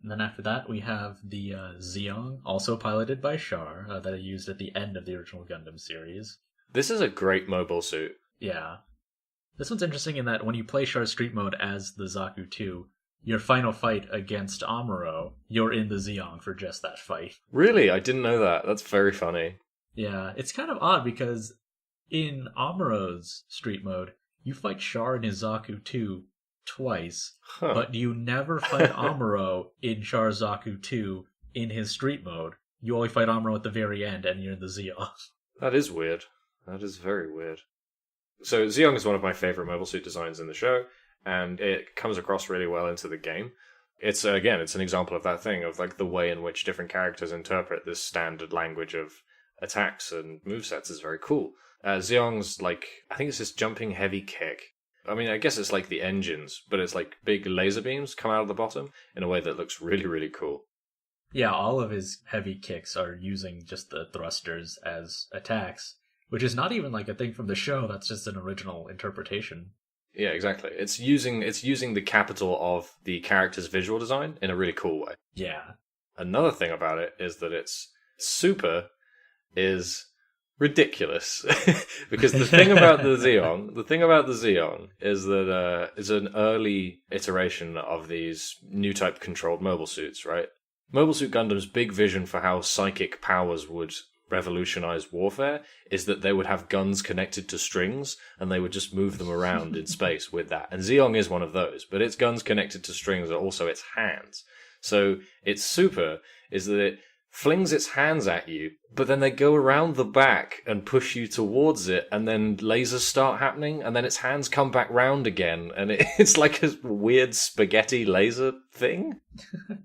And then after that, we have the Zeong, also piloted by Char, that I used at the end of the original Gundam series. This is a great mobile suit. Yeah. This one's interesting in that when you play Char Street Mode as the Zaku 2, your final fight against Amuro, you're in the Zeong for just that fight. Really? I didn't know that. That's very funny. Yeah, it's kind of odd because in Amuro's Street Mode, you fight Char and his Zaku 2 twice, but you never fight Amuro in Char Zaku 2 in his Street Mode. You only fight Amuro at the very end, and you're in the Zeong. That is weird. That is very weird. So Zeong is one of my favorite mobile suit designs in the show, and it comes across really well into the game. It's an example of that thing, of like the way in which different characters interpret this standard language of attacks and movesets is very cool. Zeong's I think it's this jumping heavy kick. I mean, I guess it's like the engines, but it's like big laser beams come out of the bottom in a way that looks really, really cool. Yeah, all of his heavy kicks are using just the thrusters as attacks, which is not even like a thing from the show, that's just an original interpretation. Yeah, exactly. It's using the capital of the character's visual design in a really cool way. Yeah. Another thing about it is that its super is ridiculous. Because the thing about the Zeong is that it's an early iteration of these new type controlled mobile suits, right? Mobile Suit Gundam's big vision for how psychic powers would revolutionize warfare is that they would have guns connected to strings and they would just move them around in space with that. And Zeong is one of those, but its guns connected to strings are also its hands. So its super is that it flings its hands at you, but then they go around the back and push you towards it, and then lasers start happening, and then its hands come back round again, and it's like a weird spaghetti laser thing.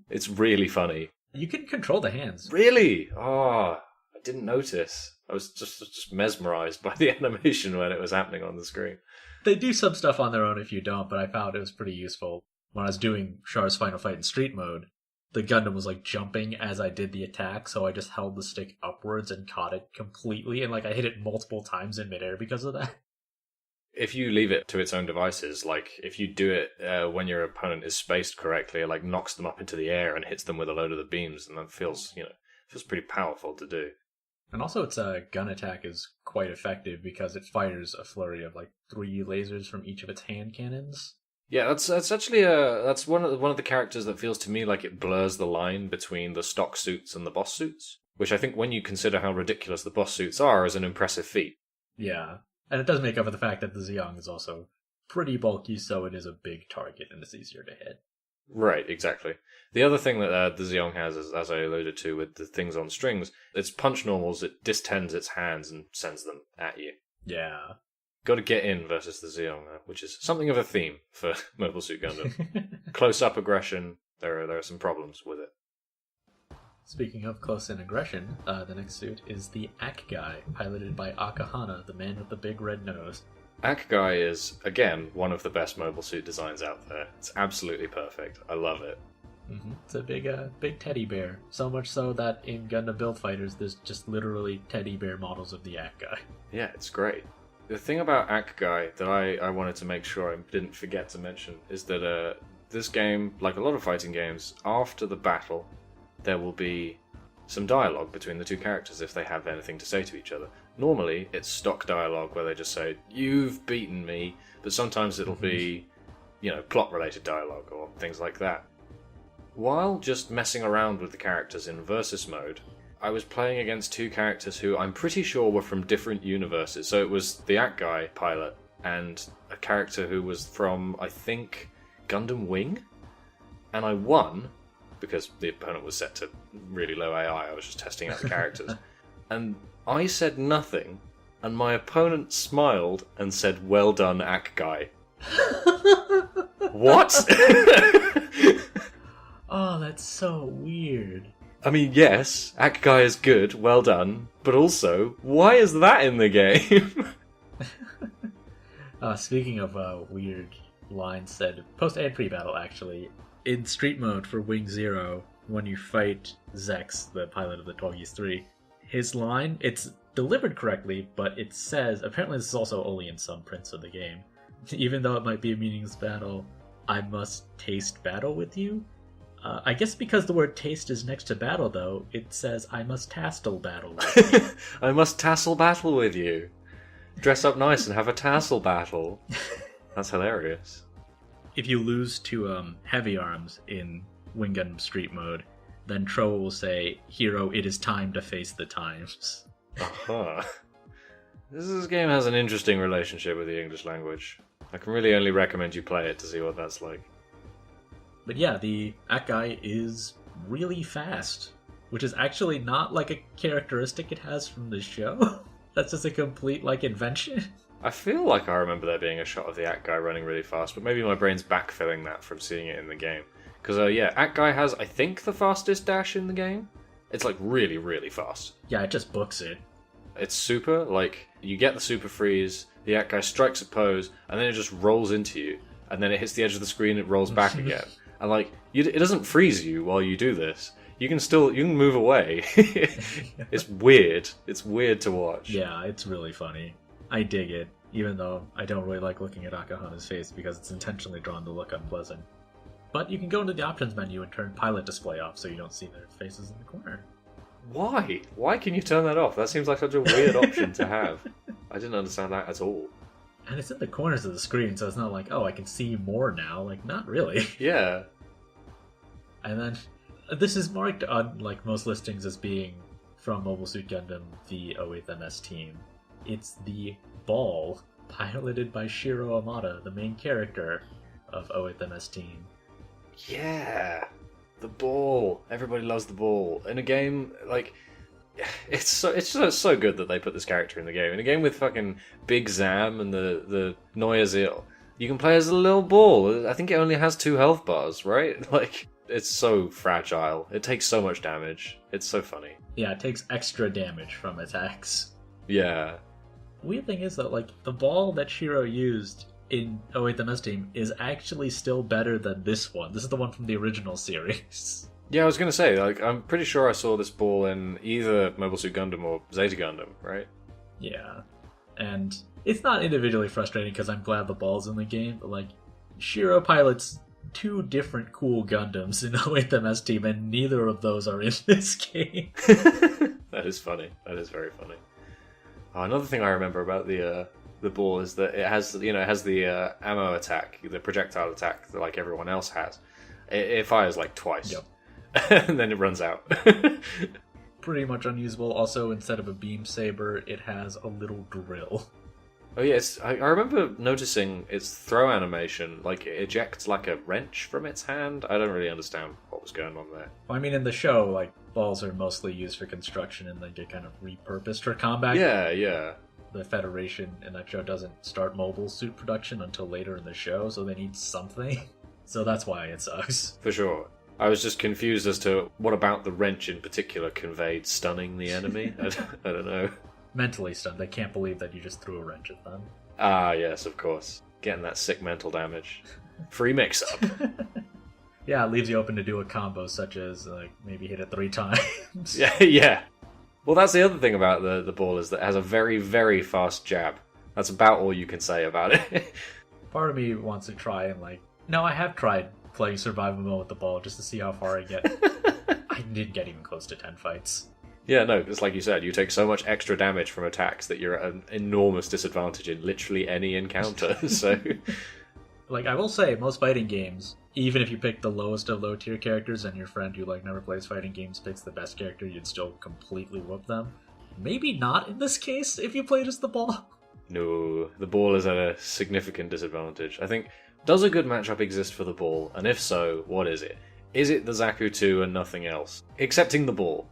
It's really funny. You can control the hands. Really? Oh, I didn't notice. I was just mesmerized by the animation when it was happening on the screen. They do some stuff on their own if you don't, but I found it was pretty useful. When I was doing Char's final fight in Street Mode, the Gundam was jumping as I did the attack, so I just held the stick upwards and caught it completely, and I hit it multiple times in midair because of that. If you leave it to its own devices, if you do it when your opponent is spaced correctly, it knocks them up into the air and hits them with a load of the beams, and that feels pretty powerful to do. And also its gun attack is quite effective because it fires a flurry of 3 lasers from each of its hand cannons. Yeah, that's actually that's one of the characters that feels to me like it blurs the line between the stock suits and the boss suits, which I think when you consider how ridiculous the boss suits are is an impressive feat. Yeah, and it does make up for the fact that the Zeong is also pretty bulky, so it is a big target and it's easier to hit. Right, exactly. The other thing that the Zeong has, is, as I alluded to with the things on strings, its punch normals, it distends its hands and sends them at you. Yeah. Got to get in versus the Zeong, which is something of a theme for Mobile Suit Gundam. Close-up aggression, there are some problems with it. Speaking of close-in aggression, the next suit is the Ak Guy, piloted by Akahana, the man with the big red nose. Ak Guy is, again, one of the best mobile suit designs out there. It's absolutely perfect. I love it. Mm-hmm. It's a big teddy bear. So much so that in Gundam Build Fighters, there's just literally teddy bear models of the Ak Guy. Yeah, it's great. The thing about Ak Guy that I wanted to make sure I didn't forget to mention is that this game, like a lot of fighting games, after the battle, there will be some dialogue between the two characters if they have anything to say to each other. Normally, it's stock dialogue where they just say, "You've beaten me," but sometimes it'll be, plot-related dialogue or things like that. While just messing around with the characters in Versus mode, I was playing against two characters who I'm pretty sure were from different universes. So it was the Ak Guy pilot and a character who was from, I think, Gundam Wing. And I won, because the opponent was set to really low AI, I was just testing out the characters. And I said nothing, and my opponent smiled and said, "Well done, Ak Guy." What? Oh, that's so weird. I mean, yes, Ak Guy is good, well done, but also, why is that in the game? Speaking of weird lines said, post and pre-battle actually, in Street Mode for Wing Zero, when you fight Zex, the pilot of the Togis 3, his line, it's delivered correctly, but it says, apparently this is also only in some prints of the game, even though it might be a meaningless battle, "I must taste battle with you." I guess because the word taste is next to battle, though, it says, I must tassel battle with you. I must tassel battle with you. Dress up nice and have a tassel battle. That's hilarious. If you lose to Heavy Arms in Wing Gundam Street Mode, then Tro will say, Hero, it is time to face the times. Uh-huh. This game has an interesting relationship with the English language. I can really only recommend you play it to see what that's like. But yeah, the Akai is really fast, which is actually not like a characteristic it has from the show. That's just a complete, like, invention. I feel like I remember there being a shot of the Akai running really fast, but maybe my brain's backfilling that from seeing it in the game. Because, Akai has, I think, the fastest dash in the game. It's, like, really, really fast. Yeah, it just books it. It's super, like, you get the super freeze, the Akai strikes a pose, and then it just rolls into you. And then it hits the edge of the screen, it rolls back again. And, like, it doesn't freeze you while you do this. You can move away. It's weird. It's weird to watch. Yeah, it's really funny. I dig it, even though I don't really like looking at Akahana's face because it's intentionally drawn to look unpleasant. But you can go into the options menu and turn pilot display off so you don't see their faces in the corner. Why? Why can you turn that off? That seems like such a weird option to have. I didn't understand that at all. And it's in the corners of the screen, so it's not like, oh, I can see more now. Like, not really. Yeah. And then, this is marked on, like, most listings as being from Mobile Suit Gundam, the 08th MS team. It's the Ball, piloted by Shiro Amada, the main character of 08th MS team. Yeah. The ball. Everybody loves the ball. In a game, like, it's just so good that they put this character in the game. In a game with fucking Big Zam and the Noyazil, you can play as a little ball. I think it only has 2 health bars, right? Like, it's so fragile. It takes so much damage. It's so funny. Yeah, it takes extra damage from attacks. Yeah. Weird thing is that, like, the ball that Shiro used in 08th MS team is actually still better than this one. This is the one from the original series. Yeah, I was going to say, like, I'm pretty sure I saw this ball in either Mobile Suit Gundam or Zeta Gundam, right? Yeah. And it's not individually frustrating because I'm glad the ball's in the game, but, like, Shiro pilots 2 different cool Gundams in 08th MS team, and neither of those are in this game. That is funny. That is very funny. Oh, another thing I remember about the ball is that it has the ammo attack, the projectile attack that like everyone else has. It fires like twice, yep. And then it runs out. Pretty much unusable. Also, instead of a beam saber, it has a little drill. Oh yes, I remember noticing its throw animation, like it ejects like a wrench from its hand. I don't really understand what was going on there. Well, I mean, in the show, like, balls are mostly used for construction and then get kind of repurposed for combat. Yeah. The Federation in that show doesn't start mobile suit production until later in the show, so they need something. So that's why it sucks. For sure. I was just confused as to what about the wrench in particular conveyed stunning the enemy. I don't know. Mentally stunned. They can't believe that you just threw a wrench at them. Ah, yes, of course. Getting that sick mental damage. Free mix-up. Yeah, it leaves you open to do a combo such as, like, maybe hit it 3 times. Yeah. Well, that's the other thing about the ball is that it has a very, very fast jab. That's about all you can say about it. Part of me wants to try and, like... No, I have tried playing survival mode with the ball just to see how far I get. I didn't get even close to 10 fights. Yeah, no, it's like you said, you take so much extra damage from attacks that you're at an enormous disadvantage in literally any encounter, so... Like, I will say, most fighting games, even if you pick the lowest of low-tier characters and your friend who, like, never plays fighting games picks the best character, you'd still completely whoop them. Maybe not in this case, if you played as the ball. No, the ball is at a significant disadvantage. I think, does a good matchup exist for the ball? And if so, what is it? Is it the Zaku 2 and nothing else? Excepting the ball.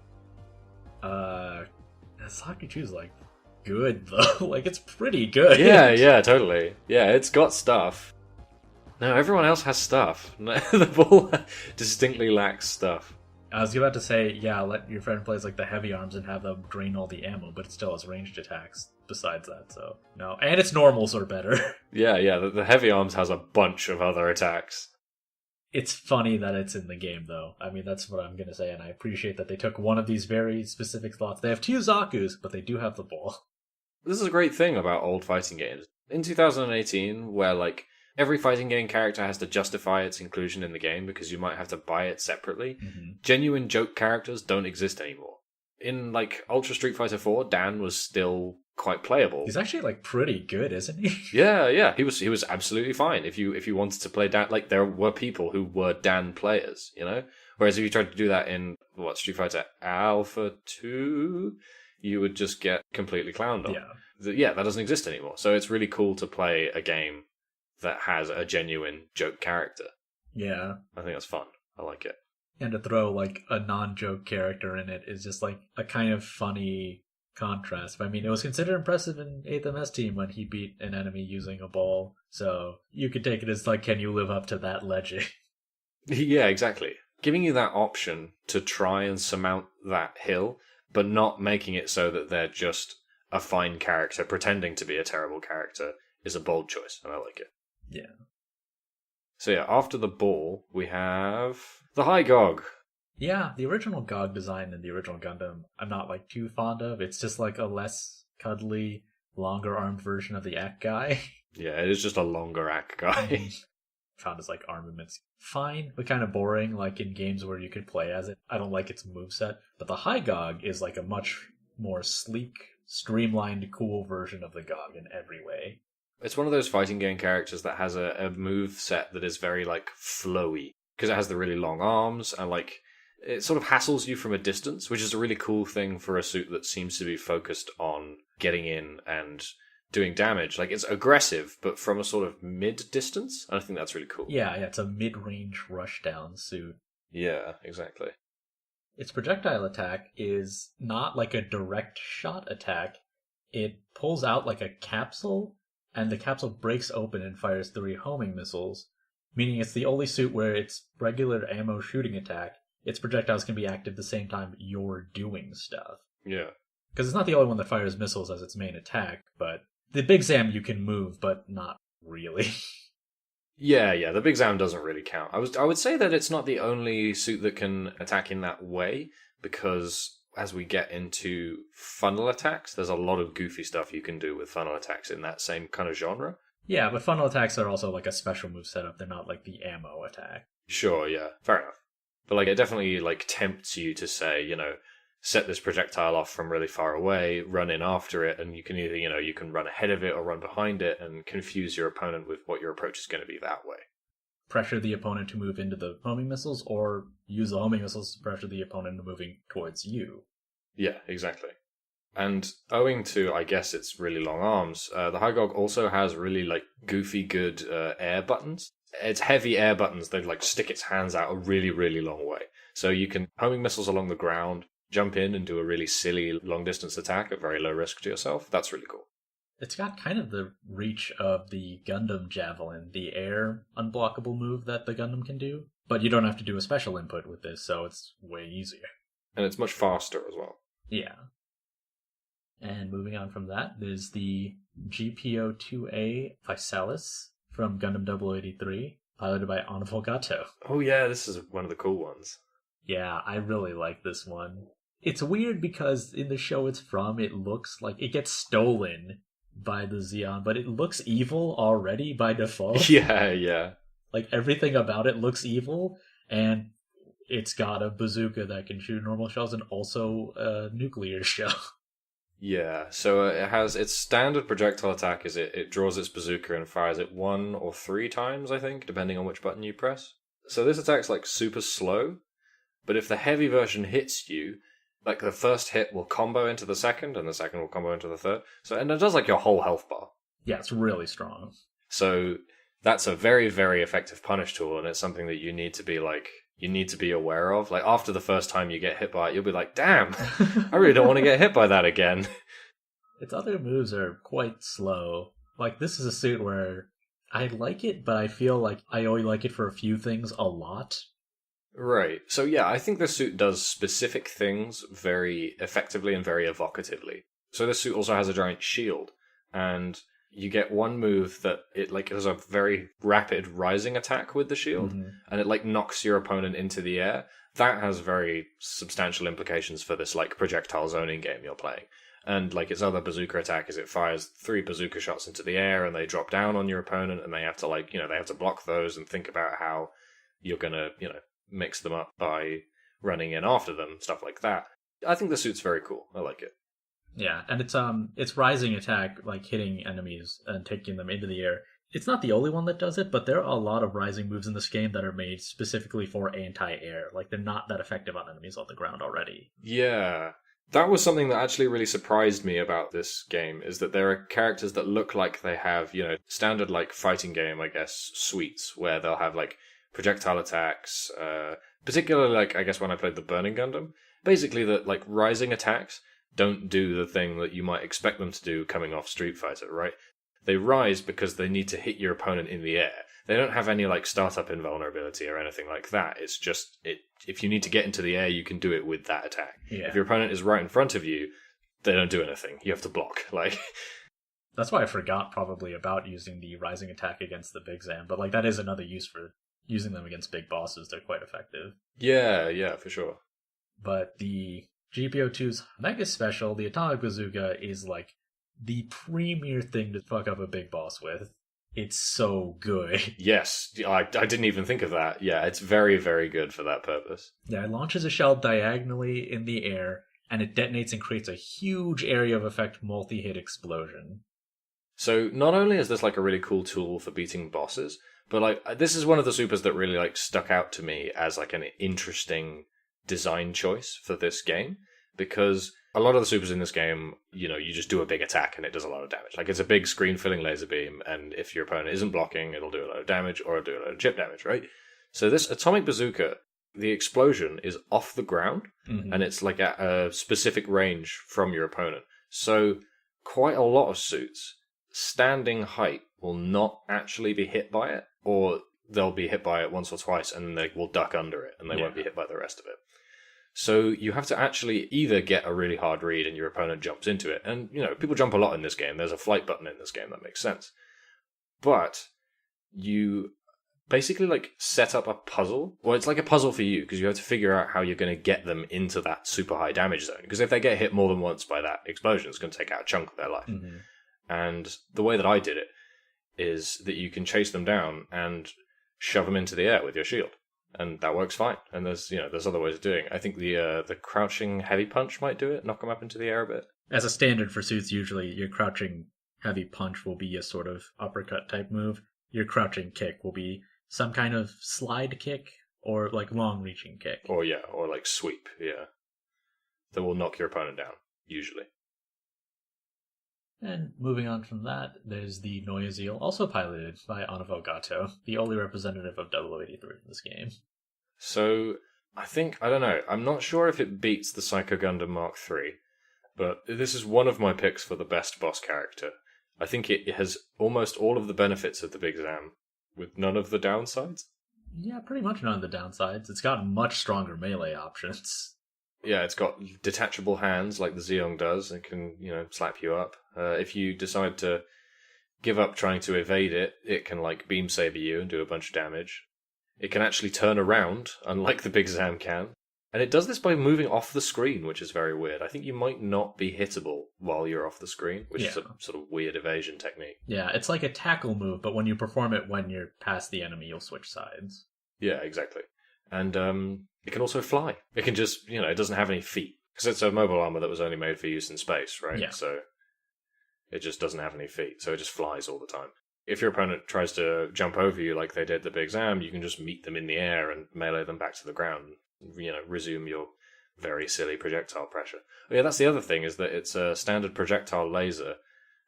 Zaku 2's, like, good, though. Like, it's pretty good. Yeah, totally. Yeah, it's got stuff. No, everyone else has stuff. The ball distinctly lacks stuff. I was about to say, yeah, let your friend plays, like, the heavy arms and have them drain all the ammo, but it still has ranged attacks besides that, so... No. And its normals are better. Yeah, the heavy arms has a bunch of other attacks. It's funny that it's in the game, though. I mean, that's what I'm going to say, and I appreciate that they took one of these very specific slots. They have 2 Zakus, but they do have the ball. This is a great thing about old fighting games. In 2018, where, like, Every fighting game character has to justify its inclusion in the game because you might have to buy it separately. Genuine joke characters don't exist anymore. In like Ultra Street Fighter 4, Dan was still quite playable. He's actually like pretty good, isn't he? Yeah. He was absolutely fine. If you wanted to play Dan, like there were people who were Dan players, you know? Whereas if you tried to do that in Street Fighter Alpha 2, you would just get completely clowned on. Yeah, that doesn't exist anymore. So it's really cool to play a game that has a genuine joke character. Yeah. I think that's fun. I like it. And to throw like a non-joke character in it is just like a kind of funny contrast. I mean, it was considered impressive in 8th MS Team when he beat an enemy using a ball. So you could take it as like, can you live up to that legend? Yeah, exactly. Giving you that option to try and surmount that hill, but not making it so that they're just a fine character pretending to be a terrible character is a bold choice, and I like it. Yeah. So yeah, after the ball, we have the High Gog. Yeah, the original GOG design in the original Gundam, I'm not like too fond of. It's just like a less cuddly, longer armed version of the Ack guy. Yeah, it is just a longer Ack guy. Found his like armaments fine, but kind of boring, like in games where you could play as it. I don't like its moveset. But the High GOG is like a much more sleek, streamlined, cool version of the GOG in every way. It's one of those fighting game characters that has a move set that is very, like, flowy. Because it has the really long arms, and, like, it sort of hassles you from a distance, which is a really cool thing for a suit that seems to be focused on getting in and doing damage. Like, it's aggressive, but from a sort of mid-distance. And I think that's really cool. Yeah, it's a mid-range rushdown suit. Yeah, exactly. Its projectile attack is not like a direct shot attack. It pulls out like a capsule, and the capsule breaks open and fires 3 homing missiles, meaning it's the only suit where its regular ammo shooting attack, its projectiles can be active the same time you're doing stuff. Yeah. Because it's not the only one that fires missiles as its main attack, but the Big Zam you can move, but not really. Yeah, the Big Zam doesn't really count. I would say that it's not the only suit that can attack in that way, because as we get into funnel attacks, there's a lot of goofy stuff you can do with funnel attacks in that same kind of genre. Yeah, but funnel attacks are also like a special move setup. They're not like the ammo attack. Sure, yeah, fair enough. But like, it definitely like tempts you to say, set this projectile off from really far away, run in after it, and you can either, you can run ahead of it or run behind it and confuse your opponent with what your approach is going to be that way. Pressure the opponent to move into the homing missiles, or use the homing missiles to pressure the opponent into moving towards you. Yeah, exactly. And owing to, I guess, its really long arms, the High Gog also has really like goofy good air buttons. Its heavy air buttons, they like stick its hands out a really, really long way. So you can homing missiles along the ground, jump in and do a really silly long distance attack at very low risk to yourself. That's really cool. It's got kind of the reach of the Gundam Javelin, the air unblockable move that the Gundam can do. But you don't have to do a special input with this, so it's way easier. And it's much faster as well. Yeah. And moving on from that, there's the GPO-2A Physalis from Gundam 0083, piloted by Honorable Gato. Oh yeah, this is one of the cool ones. Yeah, I really like this one. It's weird because in the show it's from, it looks like it gets stolen by the Zeon, but it looks evil already by default. Yeah. Like, everything about it looks evil, and it's got a bazooka that can shoot normal shells and also a nuclear shell. Yeah, so it has its standard projectile attack is it draws its bazooka and fires it 1 or 3 times, I think, depending on which button you press. So this attack's like super slow, but if the heavy version hits you, like the first hit will combo into the second, and the second will combo into the third. And it does like your whole health bar. Yeah, it's really strong. So that's a very, very effective punish tool, and it's something that you need to be aware of. Like, after the first time you get hit by it, you'll be like, damn, I really don't want to get hit by that again. Its other moves are quite slow. Like, this is a suit where I like it, but I feel like I only like it for a few things a lot. Right. So yeah, I think this suit does specific things very effectively and very evocatively. So this suit also has a giant shield, and you get one move that it like has a very rapid rising attack with the shield, and it like knocks your opponent into the air. That has very substantial implications for this like projectile zoning game you're playing. And like its other bazooka attack is it fires 3 bazooka shots into the air and they drop down on your opponent and they have to like, they have to block those and think about how you're going to, mix them up by running in after them, stuff like that. I think the suit's very cool. I like it. Yeah, and it's rising attack, like hitting enemies and taking them into the air. It's not the only one that does it, but there are a lot of rising moves in this game that are made specifically for anti-air. Like, they're not that effective on enemies on the ground already. Yeah. That was something that actually really surprised me about this game, is that there are characters that look like they have, standard, like, fighting game, I guess, suites, where they'll have, like, projectile attacks, particularly, like, I guess when I played the Burning Gundam. Basically, that, like, rising attacks don't do the thing that you might expect them to do coming off Street Fighter, right? They rise because they need to hit your opponent in the air. They don't have any like startup invulnerability or anything like that. It's just if you need to get into the air, you can do it with that attack. Yeah. If your opponent is right in front of you, they don't do anything. You have to block. Like that's why I forgot probably about using the rising attack against the Big Zam, but like that is another use for using them against big bosses. They're quite effective. Yeah, for sure. But the GPO2's Mega Special, the Atomic Bazooka, is like the premier thing to fuck up a big boss with. It's so good. Yes, I didn't even think of that. Yeah, it's very, very good for that purpose. Yeah, it launches a shell diagonally in the air, and it detonates and creates a huge area of effect multi-hit explosion. So not only is this like a really cool tool for beating bosses, but like this is one of the supers that really like stuck out to me as like an interesting design choice for this game, because a lot of the supers in this game, you just do a big attack and it does a lot of damage. Like, it's a big screen-filling laser beam, and if your opponent isn't blocking, it'll do a lot of damage, or it'll do a lot of chip damage, right? So this Atomic Bazooka, the explosion is off the ground, and it's like at a specific range from your opponent. So quite a lot of suits, standing height will not actually be hit by it, or they'll be hit by it once or twice, and they will duck under it, and they won't be hit by the rest of it. So you have to actually either get a really hard read and your opponent jumps into it. And, people jump a lot in this game. There's a flight button in this game that makes sense. But you basically, like, set up a puzzle. Well, it's like a puzzle for you, because you have to figure out how you're going to get them into that super high damage zone. Because if they get hit more than once by that explosion, it's going to take out a chunk of their life. Mm-hmm. And the way that I did it is that you can chase them down and shove them into the air with your shield. And that works fine. And there's other ways of doing it. I think the crouching heavy punch might do it, knock them up into the air a bit. As a standard for suits, usually your crouching heavy punch will be a sort of uppercut type move. Your crouching kick will be some kind of slide kick or like long reaching kick. Or like sweep, yeah. That will knock your opponent down, usually. And moving on from that, there's the Noyazeel, also piloted by Anavel Gato, the only representative of 0083 in this game. So, I don't know, I'm not sure if it beats the Psycho Gundam Mark III, but this is one of my picks for the best boss character. I think it has almost all of the benefits of the Big Zam, with none of the downsides. Yeah, pretty much none of the downsides. It's got much stronger melee options. Yeah, it's got detachable hands like the Zeong does. It can, slap you up. If you decide to give up trying to evade it, it can, like, beam saber you and do a bunch of damage. It can actually turn around, unlike the Big Zam can. And it does this by moving off the screen, which is very weird. I think you might not be hittable while you're off the screen, which is a sort of weird evasion technique. Yeah, it's like a tackle move, but when you perform it when you're past the enemy, you'll switch sides. Yeah, exactly. And it can also fly. It can just, it doesn't have any feet. Because it's a mobile armor that was only made for use in space, right? Yeah. So it just doesn't have any feet. So it just flies all the time. If your opponent tries to jump over you like they did the Big Zam, you can just meet them in the air and melee them back to the ground. Resume your very silly projectile pressure. Oh, yeah, that's the other thing, is that it's a standard projectile laser.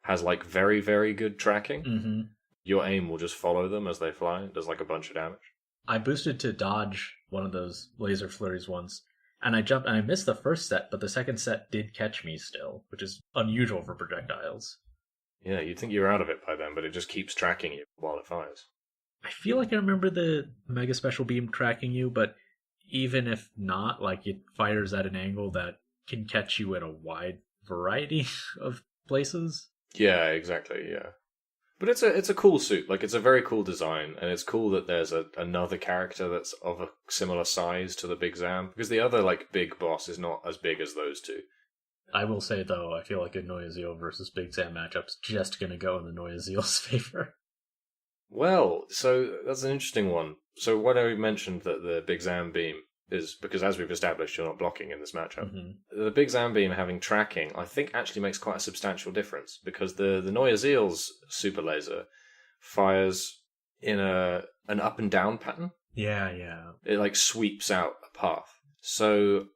Has, like, very, very good tracking. Mm-hmm. Your aim will just follow them as they fly. It does, like, a bunch of damage. I boosted to dodge one of those laser flurries once, and I jumped and I missed the first set, but the second set did catch me still, which is unusual for projectiles. Yeah, you'd think you're out of it by then, but it just keeps tracking you while it fires. I feel like I remember the Mega Special Beam tracking you, but even if not, like, it fires at an angle that can catch you in a wide variety of places. Yeah, exactly, yeah. But it's a cool suit. Like, it's a very cool design, and it's cool that there's another character that's of a similar size to the Big Zam, because the other, like, big boss is not as big as those two. I will say, though, I feel like a Noyazeel versus Big Sam matchup's just going to go in the Noyazeel's favor. Well, so that's an interesting one. So why don't we mention that the Big Zam beam is, because as we've established, you're not blocking in this matchup. Mm-hmm. The Big Zam beam having tracking, I think, actually makes quite a substantial difference, because the Noyazeel's super laser fires in an up and down pattern. Yeah, yeah. It like sweeps out a path. So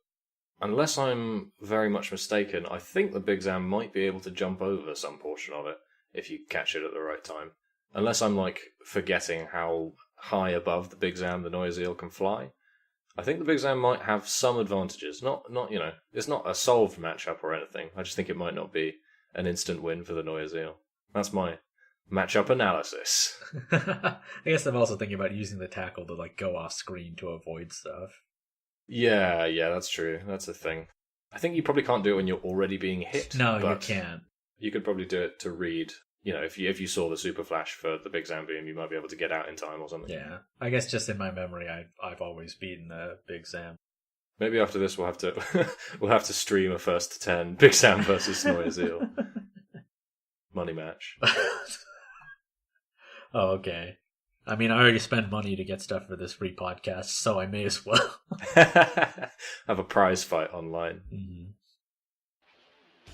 unless I'm very much mistaken, I think the Big Zam might be able to jump over some portion of it if you catch it at the right time. Unless I'm like forgetting how high above the Big Zam the Noiseel can fly. I think the Big Zam might have some advantages. Not it's not a solved matchup or anything. I just think it might not be an instant win for the Noiseel. That's my matchup analysis. I guess I'm also thinking about using the tackle to like go off screen to avoid stuff. Yeah, that's true. That's a thing. I think you probably can't do it when you're already being hit. No, you can't. You could probably do it to read. If you saw the super flash for the Big Zam beam, you might be able to get out in time or something. Yeah, I guess just in my memory, I've always beaten the Big Zam. Maybe after this, we'll have to stream a first to 10 Big Zam versus Noiseel money match. Oh, okay. I mean, I already spent money to get stuff for this free podcast, so I may as well. Have a prize fight online. Mm-hmm.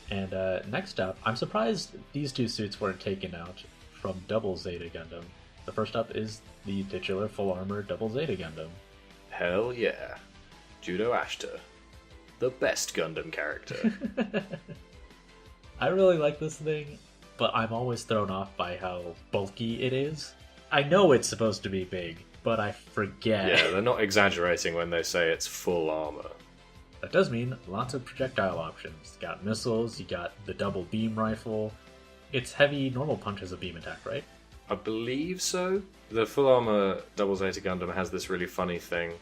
And next up, I'm surprised these two suits weren't taken out from Double Zeta Gundam. The first up is the titular full armor Double Zeta Gundam. Hell yeah. Judo Ashta. The best Gundam character. I really like this thing, but I'm always thrown off by how bulky it is. I know it's supposed to be big, but I forget. Yeah, they're not exaggerating when they say it's full armor. That does mean lots of projectile options. You got missiles, you got the double beam rifle. It's heavy normal punch as a beam attack, right? I believe so. The full armor Double Zeta Gundam has this really funny thing.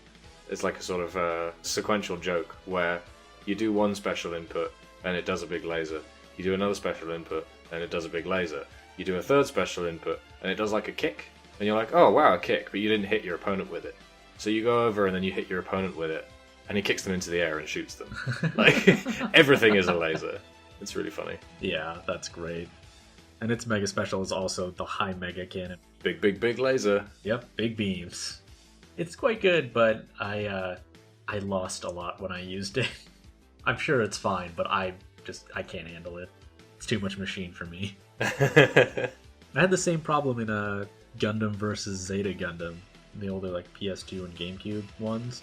It's like a sort of sequential joke where you do one special input and it does a big laser. You do another special input and it does a big laser. You do a third special input and it does like a kick. And you're like, oh wow, a kick, but you didn't hit your opponent with it. So you go over and then you hit your opponent with it. And he kicks them into the air and shoots them. Like, everything is a laser. It's really funny. Yeah, that's great. And its mega special is also the high mega cannon. Big, big, big laser. Yep, big beams. It's quite good, but I lost a lot when I used it. I'm sure it's fine, but I can't handle it. It's too much machine for me. I had the same problem in Gundam versus Zeta Gundam, the older like PS2 and GameCube ones,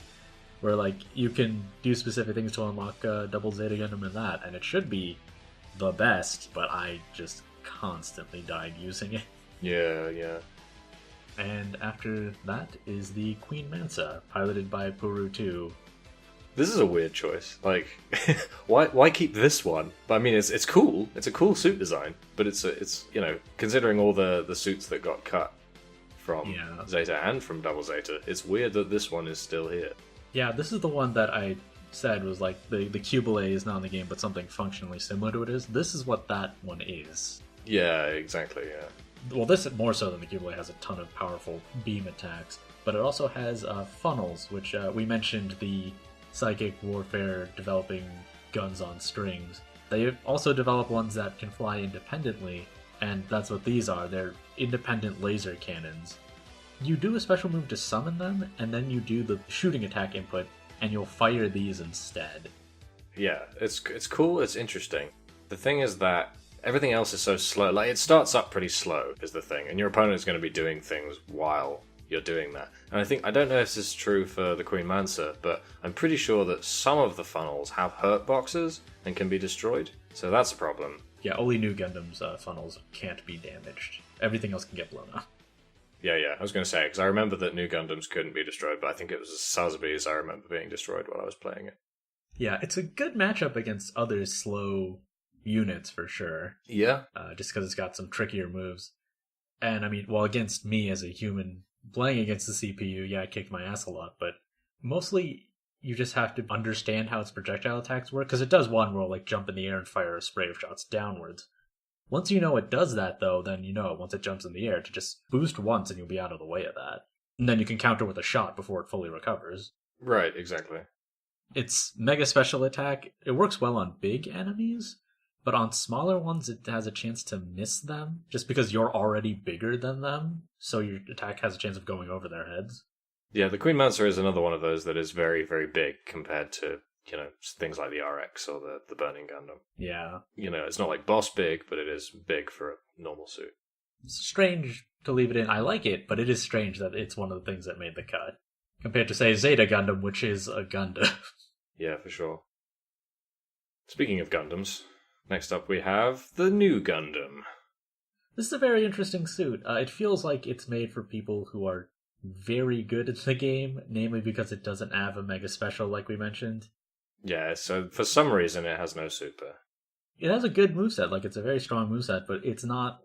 where like you can do specific things to unlock Double Zeta Gundam in that, and it should be the best, but I just constantly died using it. Yeah. And after that is the Queen Mansa, piloted by Puru 2. This is a weird choice. Like, why keep this one? But I mean, it's cool. It's a cool suit design, but it's considering all the suits that got cut from Zeta and from Double Zeta, it's weird that this one is still here. Yeah, this is the one that I said was like the Cubile is not in the game, but something functionally similar to it is. This is what that one is. Yeah, exactly, yeah. Well, this more so than the Cubile has a ton of powerful beam attacks, but it also has funnels, which we mentioned the psychic warfare developing guns on strings. They also develop ones that can fly independently, and that's what these are. They're independent laser cannons. You do a special move to summon them, and then you do the shooting attack input, and you'll fire these instead. Yeah, it's cool, it's interesting. The thing is that everything else is so slow. Like, it starts up pretty slow, is the thing, and your opponent is going to be doing things while you're doing that. And I don't know if this is true for the Queen Mansa, but I'm pretty sure that some of the funnels have hurt boxes and can be destroyed, so that's a problem. Yeah, only new Gundam's funnels can't be damaged. Everything else can get blown up. Yeah, I was going to say, because I remember that new Gundams couldn't be destroyed, but I think it was Sotheby's I remember being destroyed while I was playing it. Yeah, it's a good matchup against other slow units for sure. Yeah. Just because it's got some trickier moves. And I mean, well, against me as a human playing against the CPU, yeah, I kicked my ass a lot, but mostly you just have to understand how its projectile attacks work, because it does one where like jump in the air and fire a spray of shots downwards. Once you know it does that, though, then you know once it jumps in the air to just boost once and you'll be out of the way of that. And then you can counter with a shot before it fully recovers. Right, exactly. Its mega special attack, it works well on big enemies, but on smaller ones it has a chance to miss them just because you're already bigger than them, so your attack has a chance of going over their heads. Yeah, the Queen Mancer is another one of those that is very, very big compared to, things like the RX or the Burning Gundam. Yeah. It's not like boss big, but it is big for a normal suit. It's strange to leave it in. I like it, but it is strange that it's one of the things that made the cut. Compared to, say, Zeta Gundam, which is a Gundam. Yeah, for sure. Speaking of Gundams, next up we have the new Gundam. This is a very interesting suit. It feels like it's made for people who are very good at the game, namely because it doesn't have a mega special like we mentioned. Yeah, so for some reason it has no super. It has a good moveset, like it's a very strong moveset, but it's not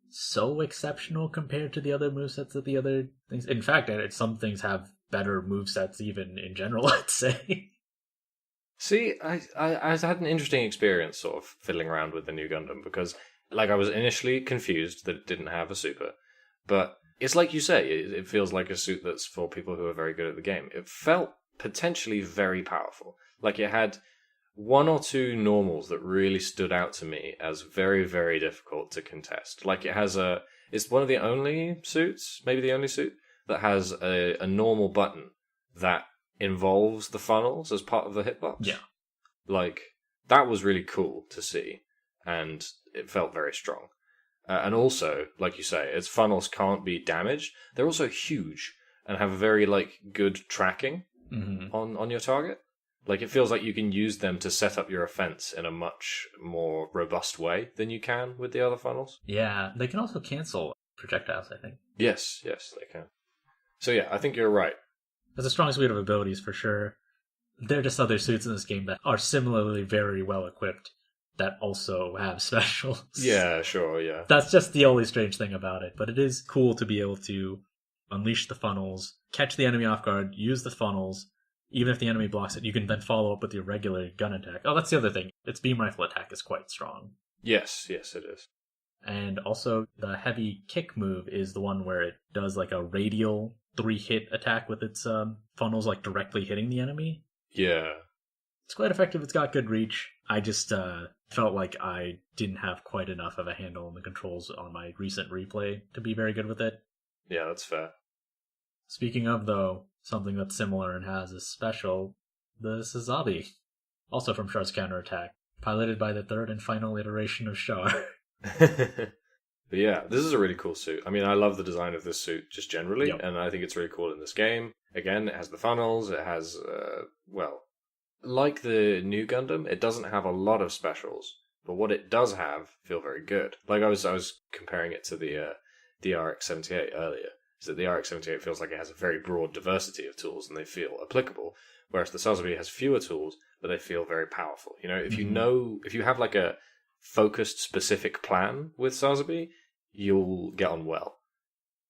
so exceptional compared to the other movesets that the other things. In fact, some things have better movesets even in general, I'd say. See, I had an interesting experience sort of fiddling around with the new Gundam because, I was initially confused that it didn't have a super, but it's like you say, it feels like a suit that's for people who are very good at the game. It felt potentially very powerful. Like it had one or two normals that really stood out to me as very, very difficult to contest. Like it's one of the only suits, maybe the only suit, that has a normal button that involves the funnels as part of the hitbox. Yeah. That was really cool to see, and it felt very strong. And also, like you say, its funnels can't be damaged. They're also huge and have very, good tracking on your target. It feels like you can use them to set up your offense in a much more robust way than you can with the other funnels. Yeah, they can also cancel projectiles, I think. Yes, they can. So yeah, I think you're right. There's a strong suite of abilities for sure. There are just other suits in this game that are similarly very well equipped that also have specials. Yeah, sure, yeah. That's just the only strange thing about it, but it is cool to be able to unleash the funnels, catch the enemy off guard, use the funnels. Even if the enemy blocks it, you can then follow up with your regular gun attack. Oh, that's the other thing. Its beam rifle attack is quite strong. Yes, it is. And also, the heavy kick move is the one where it does a radial 3-hit attack with its funnels directly hitting the enemy. Yeah. It's quite effective. It's got good reach. I just felt like I didn't have quite enough of a handle on the controls on my recent replay to be very good with it. Yeah, that's fair. Speaking of, though, something that's similar and has a special, the Sazabi. Also from Char's counterattack, piloted by the third and final iteration of Char. But yeah, this is a really cool suit. I mean, I love the design of this suit just generally, and I think it's really cool in this game. Again, it has the funnels, it has, like the new Gundam, it doesn't have a lot of specials, but what it does have feel very good. I was comparing it to the RX-78 earlier, is that the RX-78 feels like it has a very broad diversity of tools and they feel applicable, whereas the Sazabi has fewer tools, but they feel very powerful. If you have a focused, specific plan with Sazabi, you'll get on well.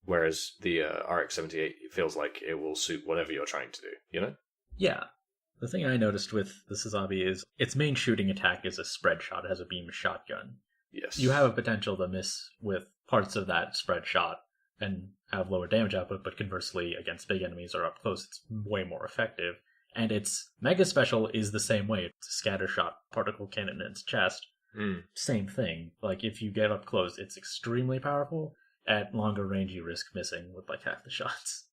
Whereas the RX-78 feels like it will suit whatever you're trying to do, Yeah. The thing I noticed with the Sazabi is its main shooting attack is a spread shot. It has a beam shotgun. Yes. You have a potential to miss with parts of that spread shot and have lower damage output, but conversely, against big enemies or up close, it's way more effective. And its mega special is the same way. It's a scatter shot particle cannon in its chest. Same thing. If you get up close, it's extremely powerful. At longer range, you risk missing with half the shots.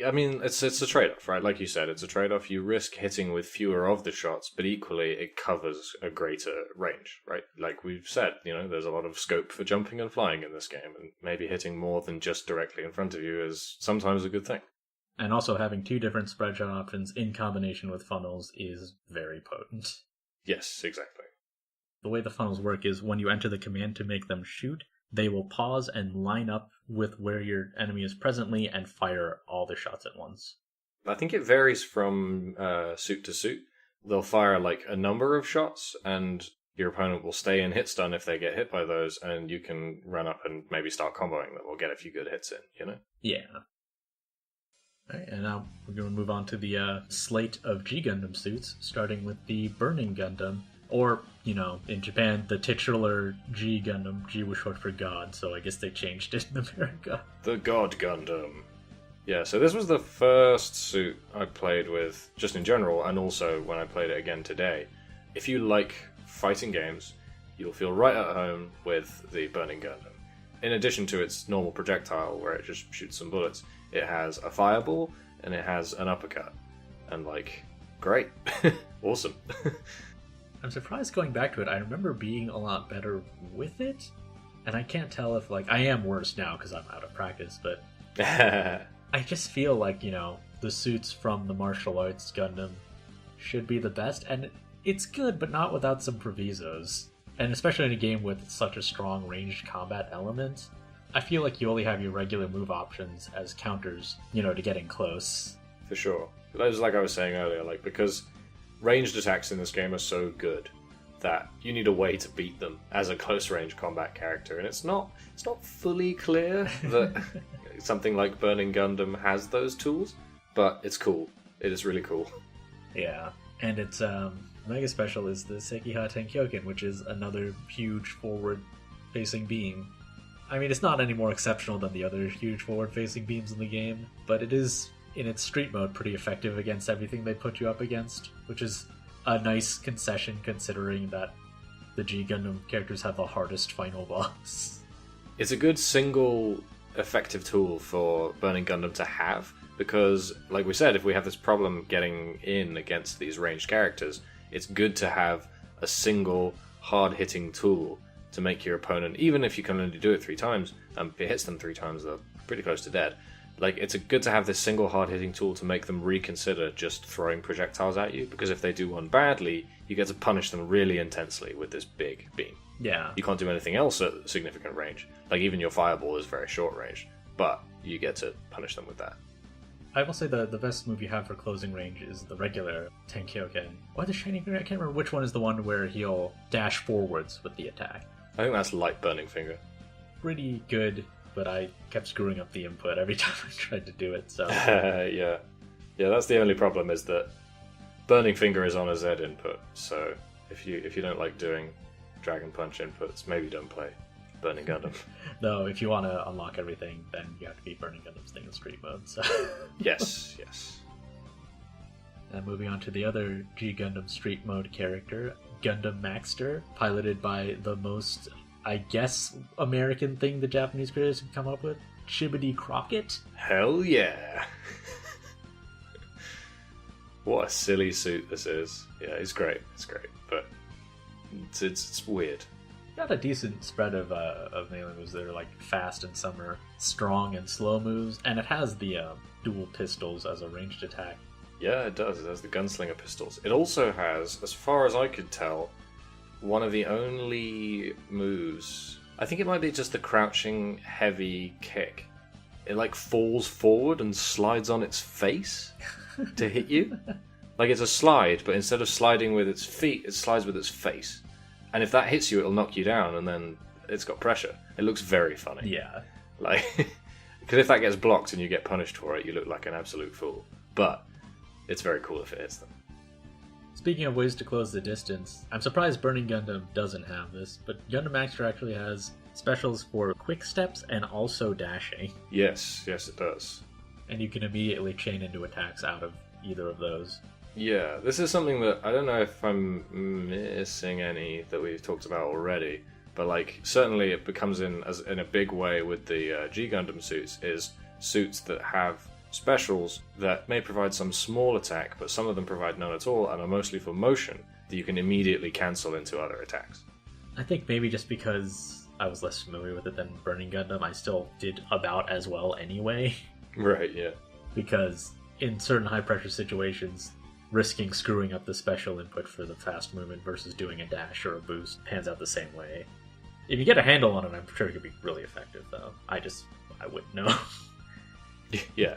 I mean, it's a trade-off, right? Like you said, it's a trade-off. You risk hitting with fewer of the shots, but equally it covers a greater range, right? Like we've said, there's a lot of scope for jumping and flying in this game, and maybe hitting more than just directly in front of you is sometimes a good thing. And also having two different spread shot options in combination with funnels is very potent. Yes, exactly. The way the funnels work is when you enter the command to make them shoot, they will pause and line up with where your enemy is presently and fire all the shots at once. I think it varies from suit to suit. They'll fire a number of shots, and your opponent will stay in hit stun if they get hit by those, and you can run up and maybe start comboing them or get a few good hits in, Yeah. Alright, and now we're going to move on to the slate of G Gundam suits, starting with the Burning Gundam. Or, in Japan, the titular G Gundam. G was short for God, so I guess they changed it in America. The God Gundam. Yeah, so this was the first suit I played with, just in general, and also when I played it again today. If you like fighting games, you'll feel right at home with the Burning Gundam. In addition to its normal projectile, where it just shoots some bullets, it has a fireball, and it has an uppercut. And, like, great. Awesome. I'm surprised going back to it, I remember being a lot better with it, and I can't tell if, like, I am worse now because I'm out of practice, but I just feel like, the suits from the martial arts Gundam should be the best, and it's good, but not without some provisos. And especially in a game with such a strong ranged combat element, I feel like you only have your regular move options as counters, to getting close. For sure. That was like I was saying earlier, like, because ranged attacks in this game are so good that you need a way to beat them as a close range combat character, and it's not fully clear that something like Burning Gundam has those tools, but it's cool. It is really cool. Yeah, and its mega special is the Sekiha Tenkyoken, which is another huge forward-facing beam. I mean, it's not any more exceptional than the other huge forward-facing beams in the game, but it is, in its street mode, pretty effective against everything they put you up against, which is a nice concession considering that the G Gundam characters have the hardest final boss. It's a good single effective tool for Burning Gundam to have, because, like we said, if we have this problem getting in against these ranged characters, it's good to have a single hard-hitting tool to make your opponent, even if you can only do it 3 times, and if it hits them 3 times, they're pretty close to dead. Like, it's good to have this single hard-hitting tool to make them reconsider just throwing projectiles at you, because if they do one badly, you get to punish them really intensely with this big beam. Yeah. You can't do anything else at significant range. Like, even your fireball is very short range, but you get to punish them with that. I will say the best move you have for closing range is the regular Tenkyoken. Or the Shining Finger, I can't remember which one is the one where he'll dash forwards with the attack. I think that's Light Burning Finger. Pretty good, but I kept screwing up the input every time I tried to do it, so... Yeah, that's the only problem, is that Burning Finger is on a Z input, so if you don't like doing Dragon Punch inputs, maybe don't play Burning Gundam. No, if you want to unlock everything, then you have to beat Burning Gundam's thing in street mode, so... Yes. And moving on to the other G Gundam street mode character, Gundam Maxter, piloted by the most, I guess, American thing the Japanese creators could come up with, Chibody Crockett. Hell yeah! What a silly suit this is. Yeah, it's great, but it's weird. Got a decent spread of melee moves that are like fast and some are strong and slow moves, and it has the dual pistols as a ranged attack. Yeah, it does. It has the gunslinger pistols. It also has, as far as I could tell, one of the only moves. I think it might be just the crouching heavy kick. It like falls forward and slides on its face to hit you. Like, it's a slide, but instead of sliding with its feet, it slides with its face. And if that hits you, it'll knock you down, and then it's got pressure. It looks very funny. Yeah. Like, because if that gets blocked and you get punished for it, you look like an absolute fool. But it's very cool if it hits them. Speaking of ways to close the distance, I'm surprised Burning Gundam doesn't have this, but Gundam Maxter actually has specials for quick steps and also dashing. Yes, it does. And you can immediately chain into attacks out of either of those. Yeah, this is something that I don't know if I'm missing any that we've talked about already, but like certainly it becomes in a big way with the G Gundam suits, is suits that have specials that may provide some small attack, but some of them provide none at all and are mostly for motion that you can immediately cancel into other attacks. I think maybe just because I was less familiar with it than Burning Gundam, I still did about as well anyway. Right, yeah. Because in certain high pressure situations, risking screwing up the special input for the fast movement versus doing a dash or a boost pans out the same way. If you get a handle on it, I'm sure it could be really effective, though. I wouldn't know. Yeah.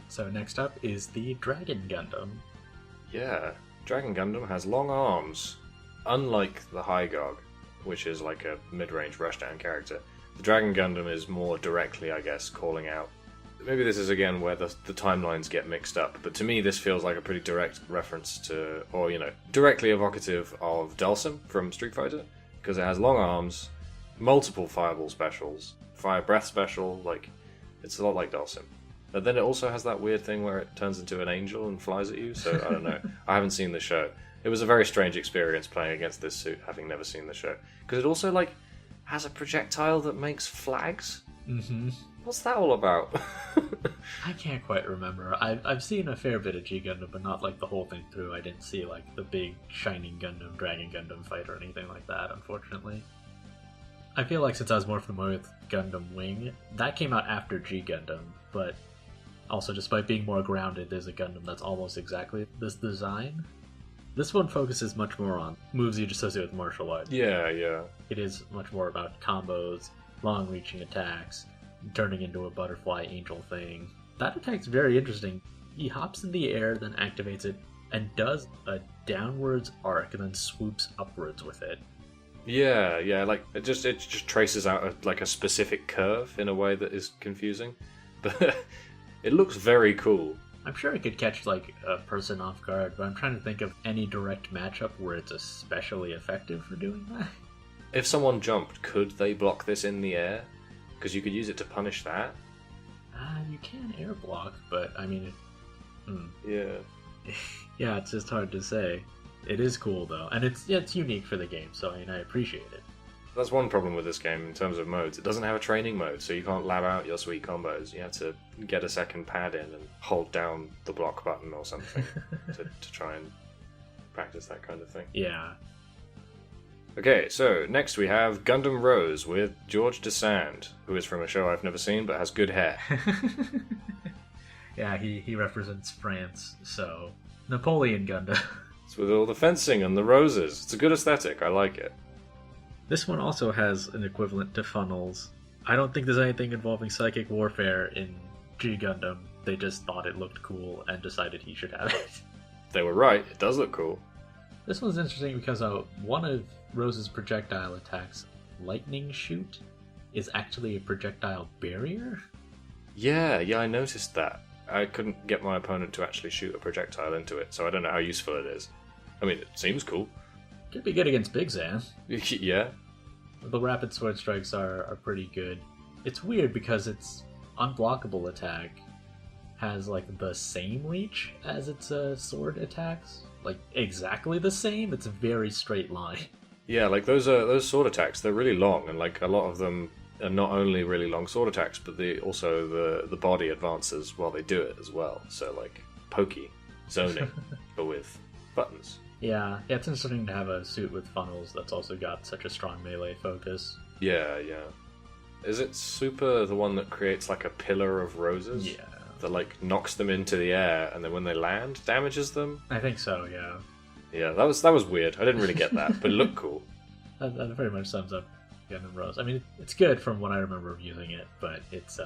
So next up is the Dragon Gundam. Yeah, Dragon Gundam has long arms. Unlike the Hygog, which is like a mid-range rushdown character, the Dragon Gundam is more directly, I guess, calling out. Maybe this is again where the timelines get mixed up, but to me this feels like a pretty direct reference to, or directly evocative of Dhalsim from Street Fighter, because it has long arms, multiple fireball specials, fire breath special, like It's a lot like Dhalsim. But then it also has that weird thing where it turns into an angel and flies at you, so I don't know. I haven't seen the show. It was a very strange experience playing against this suit, having never seen the show. Because it also, like, has a projectile that makes flags? Mm-hmm. What's that all about? I can't quite remember. I've seen a fair bit of G Gundam, but not like the whole thing through. I didn't see like the big Shining Gundam, Dragon Gundam fight or anything like that, unfortunately. I feel like since I was more familiar with Gundam Wing, that came out after G Gundam, but also despite being more grounded, there's a Gundam that's almost exactly this design. This one focuses much more on moves you'd associate with martial arts. Yeah. It is much more about combos, long-reaching attacks, turning into a butterfly angel thing. That attack's very interesting. He hops in the air, then activates it, and does a downwards arc, and then swoops upwards with it. Yeah, like it just traces out like a specific curve in a way that is confusing, but it looks very cool. I'm sure it could catch like a person off guard, but I'm trying to think of any direct matchup where it's especially effective for doing that. If someone jumped, could they block this in the air? Because you could use it to punish that. You can air block, but I mean, Yeah. Yeah, it's just hard to say. It is cool though, and it's unique for the game, so I mean, I appreciate it. That's one problem with this game in terms of modes. It doesn't have a training mode, so you can't lab out your sweet combos. You have to get a second pad in and hold down the block button or something to try and practice that kind of thing. Yeah. Okay, so next we have Gundam Rose with George Desand, who is from a show I've never seen but has good hair. Yeah, he represents France, so Napoleon Gundam. It's with all the fencing and the roses. It's a good aesthetic. I like it. This one also has an equivalent to funnels. I don't think there's anything involving psychic warfare in G Gundam. They just thought it looked cool and decided he should have it. They were right. It does look cool. This one's interesting because one of Rose's projectile attacks, Lightning Shoot, is actually a projectile barrier. Yeah, I noticed that. I couldn't get my opponent to actually shoot a projectile into it, so I don't know how useful it is. I mean, it seems cool. Could be good against Big Zan. Yeah. The rapid sword strikes are pretty good. It's weird because its unblockable attack has like the same reach as its sword attacks. Like exactly the same. It's a very straight line. Yeah, like those sword attacks, they're really long, and like a lot of them are not only really long sword attacks, but also the body advances while they do it as well. So like pokey, zoning, but with buttons. Yeah, it's interesting to have a suit with funnels that's also got such a strong melee focus. Yeah. Is it Super the one that creates like a pillar of roses? Yeah. That like knocks them into the air, and then when they land, damages them? I think so, yeah. Yeah, that was weird. I didn't really get that, but it looked cool. That very much sums up Gundam Rose. I mean, it's good from what I remember of using it, but it's,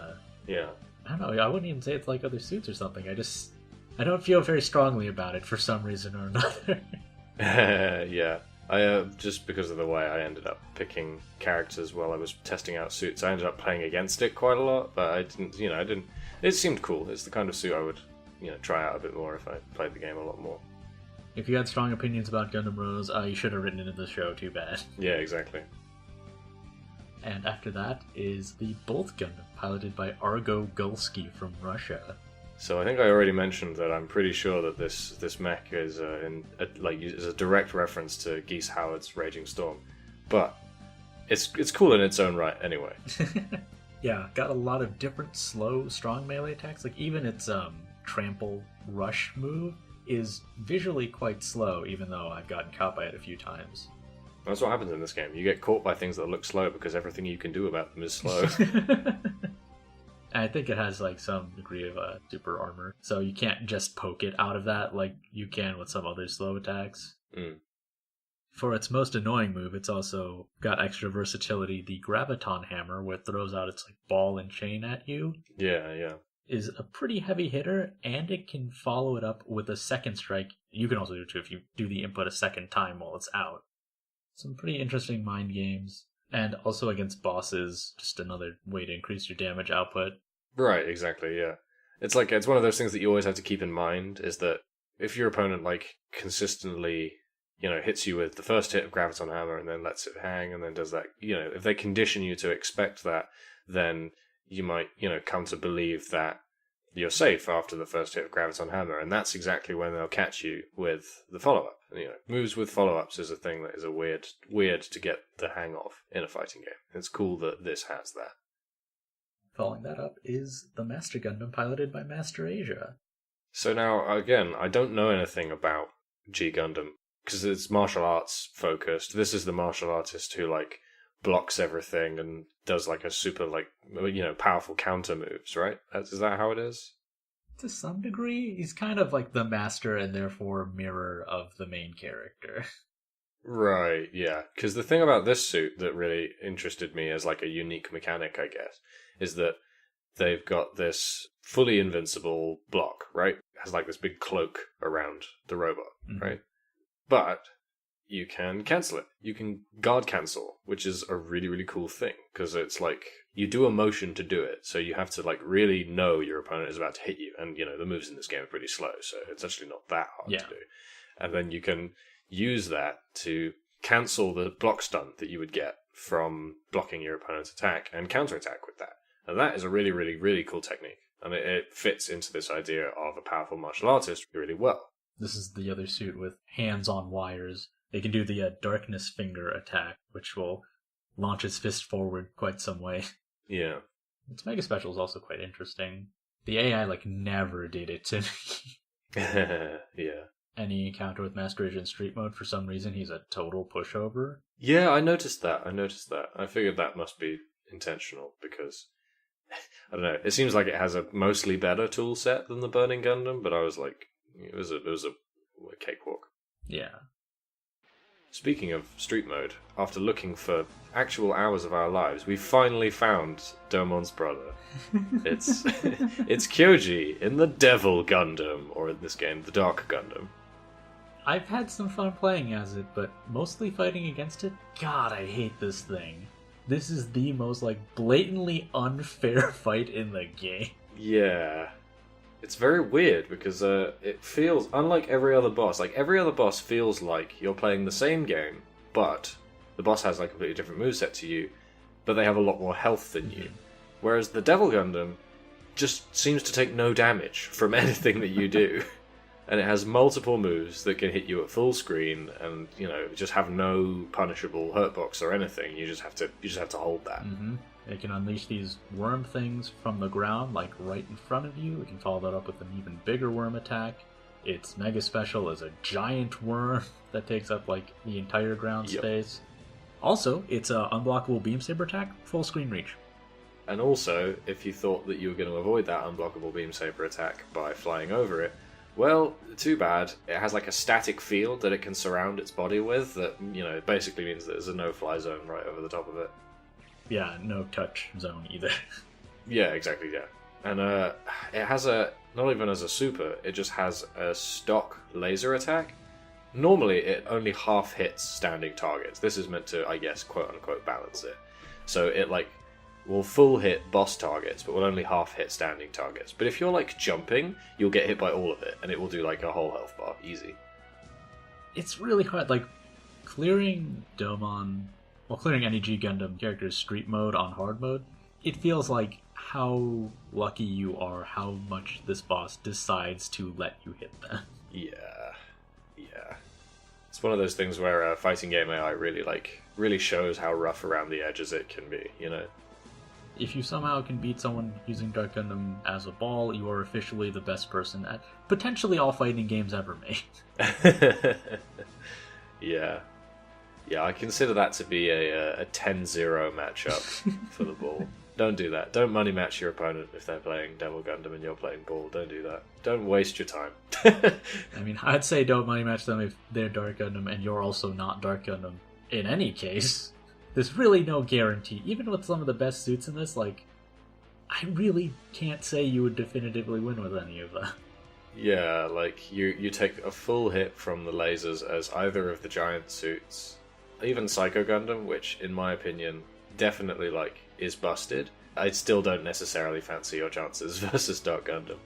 Yeah. I don't know, I wouldn't even say it's like other suits or something. I don't feel very strongly about it for some reason or another. Yeah. I just because of the way I ended up picking characters while I was testing out suits, I ended up playing against it quite a lot, but I didn't. It seemed cool. It's the kind of suit I would, try out a bit more if I played the game a lot more. If you had strong opinions about Gundam Rose, you should have written it in the show, too bad. Yeah, exactly. And after that is the Bolt Gundam, piloted by Argo Gulsky from Russia. So I think I already mentioned that I'm pretty sure that this mech is is a direct reference to Geese Howard's Raging Storm, but it's cool in its own right anyway. Yeah, got a lot of different slow, strong melee attacks. Like even its trample rush move is visually quite slow, even though I've gotten caught by it a few times. That's what happens in this game. You get caught by things that look slow because everything you can do about them is slow. I think it has like some degree of super armor, so you can't just poke it out of that like you can with some other slow attacks. Mm. For its most annoying move, it's also got extra versatility. The Graviton Hammer, where it throws out its like ball and chain at you, Yeah. is a pretty heavy hitter, and it can follow it up with a second strike. You can also do it too if you do the input a second time while it's out. Some pretty interesting mind games, and also against bosses, just another way to increase your damage output. Right, exactly, yeah. It's one of those things that you always have to keep in mind, is that if your opponent like consistently, hits you with the first hit of Graviton Hammer and then lets it hang and then does that, if they condition you to expect that, then you might, come to believe that you're safe after the first hit of Graviton Hammer, and that's exactly when they'll catch you with the follow-up. Moves with follow-ups is a thing that is a weird to get the hang of in a fighting game. It's cool that this has that. Following that up is the Master Gundam piloted by Master Asia. So now, again, I don't know anything about G Gundam, because it's martial arts focused. This is the martial artist who, blocks everything and does, a super, powerful counter moves, right? Is that how it is? To some degree, he's kind of like the master and therefore mirror of the main character. Right, yeah. Because the thing about this suit that really interested me as, a unique mechanic, I guess, is that they've got this fully invincible block, right? It has, this big cloak around the robot, right? But you can cancel it. You can guard cancel, which is a really, really cool thing, because it's you do a motion to do it, so you have to really know your opponent is about to hit you, and the moves in this game are pretty slow, so it's actually not that hard to do. And then you can use that to cancel the block stunt that you would get from blocking your opponent's attack and counterattack with that. And that is a really, really, really cool technique, and it fits into this idea of a powerful martial artist really well. This is the other suit with hands on wires. They can do the Darkness Finger attack, which will launch his fist forward quite some way. Yeah. Its Mega Special is also quite interesting. The AI, never did it to me. Yeah. Any encounter with Master Asia in Street Mode, for some reason, he's a total pushover. Yeah, I noticed that. I figured that must be intentional, because, I don't know, it seems like it has a mostly better tool set than the Burning Gundam, but I was it was a cakewalk. Yeah. Speaking of Street Mode, after looking for actual hours of our lives, we finally found Domon's brother. It's Kyoji in the Devil Gundam, or in this game, the Dark Gundam. I've had some fun playing as it, but mostly fighting against it. God, I hate this thing. This is the most blatantly unfair fight in the game. Yeah. It's very weird because it feels, unlike every other boss, every other boss feels like you're playing the same game, but the boss has a completely different moveset to you, but they have a lot more health than you. Whereas the Devil Gundam just seems to take no damage from anything that you do. And it has multiple moves that can hit you at full screen and, just have no punishable hurtbox or anything. You just have to hold that. Mm-hmm. It can unleash these worm things from the ground, right in front of you. It can follow that up with an even bigger worm attack. Its Mega Special is a giant worm that takes up, the entire ground space. Also, it's an unblockable beam saber attack, full screen reach. And also, if you thought that you were going to avoid that unblockable beam saber attack by flying over it, well, too bad. It has a static field that it can surround its body with that, basically means that there's a no-fly zone right over the top of it. Yeah, no touch zone either. Yeah, exactly, yeah. And it has not even as a super, it just has a stock laser attack. Normally, it only half hits standing targets. This is meant to, I guess, quote-unquote balance it. So it, will full hit boss targets, but will only half hit standing targets. But if you're, jumping, you'll get hit by all of it, and it will do, a whole health bar. Easy. It's really hard, clearing any G Gundam character's Street Mode on Hard Mode, it feels like how lucky you are how much this boss decides to let you hit them. Yeah. It's one of those things where fighting game AI really shows how rough around the edges it can be, If you somehow can beat someone using Dark Gundam as a ball, you are officially the best person at potentially all fighting games ever made. Yeah. Yeah, I consider that to be a 10-0 matchup for the ball. Don't do that. Don't money match your opponent if they're playing Devil Gundam and you're playing ball. Don't do that. Don't waste your time. I'd say don't money match them if they're Dark Gundam and you're also not Dark Gundam. In any case, there's really no guarantee. Even with some of the best suits in this, I really can't say you would definitively win with any of them. Yeah, you take a full hit from the lasers as either of the giant suits. Even Psycho Gundam, which, in my opinion, definitely, is busted. I still don't necessarily fancy your chances versus Dark Gundam.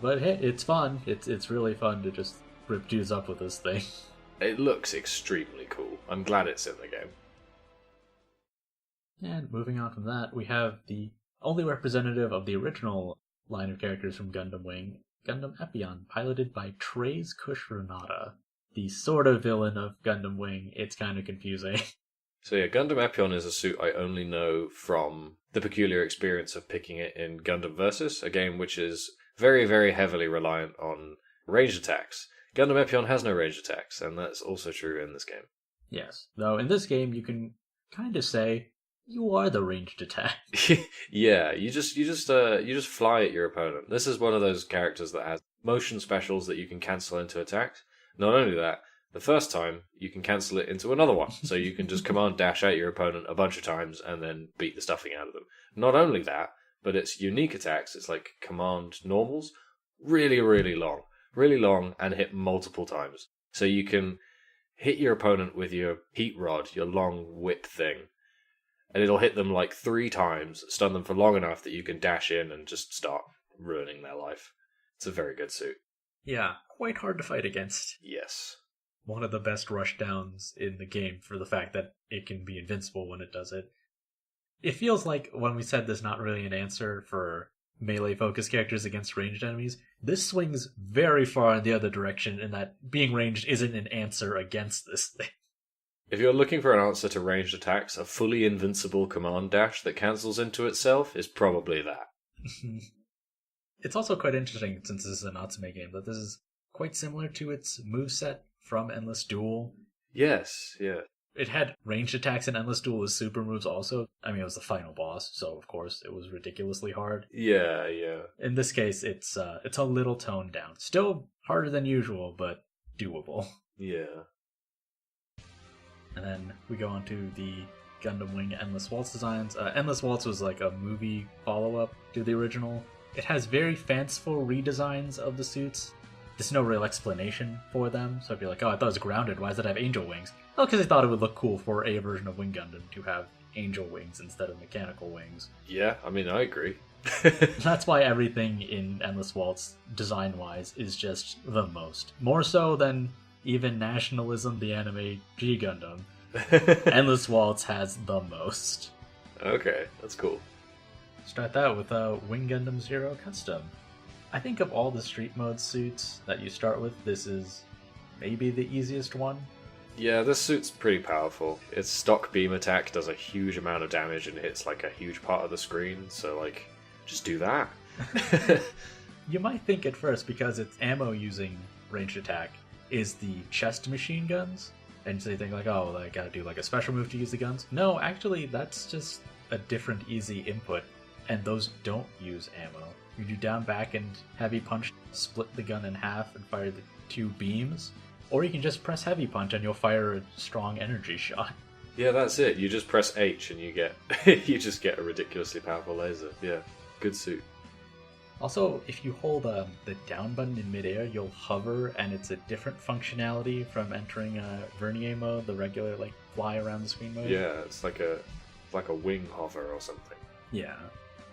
But hey, it's fun. It's really fun to just rip dudes up with this thing. It looks extremely cool. I'm glad it's in the game. And moving on from that, we have the Only representative of the original line of characters from Gundam Wing, Gundam Epion, piloted by Treize Kush Renata, the sort of villain of Gundam Wing. It's kind of confusing. So yeah, Gundam Epion is a suit I only know from the peculiar experience of picking it in Gundam Versus, a game which is very, very heavily reliant on ranged attacks. Gundam Epion has no ranged attacks, and that's also true in this game. Yes, though in this game you can kind of say you are the ranged attack. Yeah, you just fly at your opponent. This is one of those characters that has motion specials that you can cancel into attacks. Not only that, the first time you can cancel it into another one, so you can just command dash at your opponent a bunch of times and then beat the stuffing out of them. Not only that, but it's unique attacks. It's like command normals, really, really long, and hit multiple times. So you can hit your opponent with your heat rod, your long whip thing, and it'll hit them like 3 times, stun them for long enough that you can dash in and just start ruining their life. It's a very good suit. Yeah, quite hard to fight against. Yes. One of the best rushdowns in the game for the fact that it can be invincible when it does it. It feels like when we said there's not really an answer for melee-focused characters against ranged enemies, this swings very far in the other direction in that being ranged isn't an answer against this thing. If you're looking for an answer to ranged attacks, a fully invincible command dash that cancels into itself is probably that. It's also quite interesting, since this is a Natsume game, that this is quite similar to its moveset from Endless Duel. Yes, yeah. It had ranged attacks in Endless Duel as super moves also. I mean, it was the final boss, so of course it was ridiculously hard. Yeah. In this case, it's a little toned down. Still harder than usual, but doable. Yeah. And then we go on to the Gundam Wing Endless Waltz designs. Endless Waltz was like a movie follow-up to the original. It has very fanciful redesigns of the suits. There's no real explanation for them, so if you're like, oh, I thought it was grounded, why does it have angel wings? Well, because they thought it would look cool for a version of Wing Gundam to have angel wings instead of mechanical wings. Yeah, I mean, I agree. That's why everything in Endless Waltz, design-wise, is just the most. More so than even Nationalism, the anime G Gundam. Endless Waltz has the most. Okay, that's cool. Start that with Wing Gundam Zero Custom. I think of all the street mode suits that you start with, this is maybe the easiest one. Yeah, this suit's pretty powerful. Its stock beam attack does a huge amount of damage and hits like a huge part of the screen, so like, just do that. You might think at first, because its ammo using ranged attack is the chest machine guns, and so you think like, oh, I gotta do like a special move to use the guns. No, actually, that's just a different easy input, and those don't use ammo. You do down, back, and heavy punch, split the gun in half and fire the 2 beams, or you can just press heavy punch and you'll fire a strong energy shot. Yeah, that's it. You just press H and you get just get a ridiculously powerful laser. Yeah, good suit. Also, if you hold the down button in midair, you'll hover, and it's a different functionality from entering Vernier mode, the regular like fly around the screen mode. Yeah, it's like a wing hover or something. Yeah.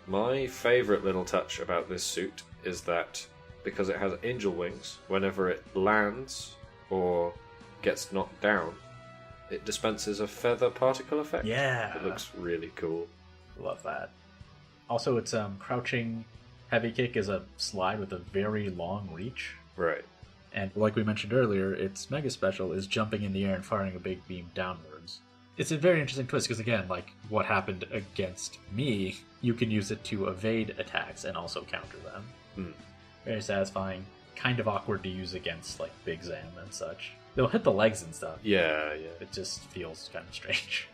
My favourite little touch about this suit is that because it has angel wings, whenever it lands or gets knocked down, it dispenses a feather particle effect. Yeah. It looks really cool. Love that. Also, its crouching heavy kick is a slide with a very long reach. Right. And like we mentioned earlier, its mega special is jumping in the air and firing a big beam downwards. It's a very interesting twist because, again, like what happened against me, you can use it to evade attacks and also counter them. Very satisfying. Kind of awkward to use against like Big Zam and such. They'll hit the legs and stuff. Yeah. It just feels kind of strange.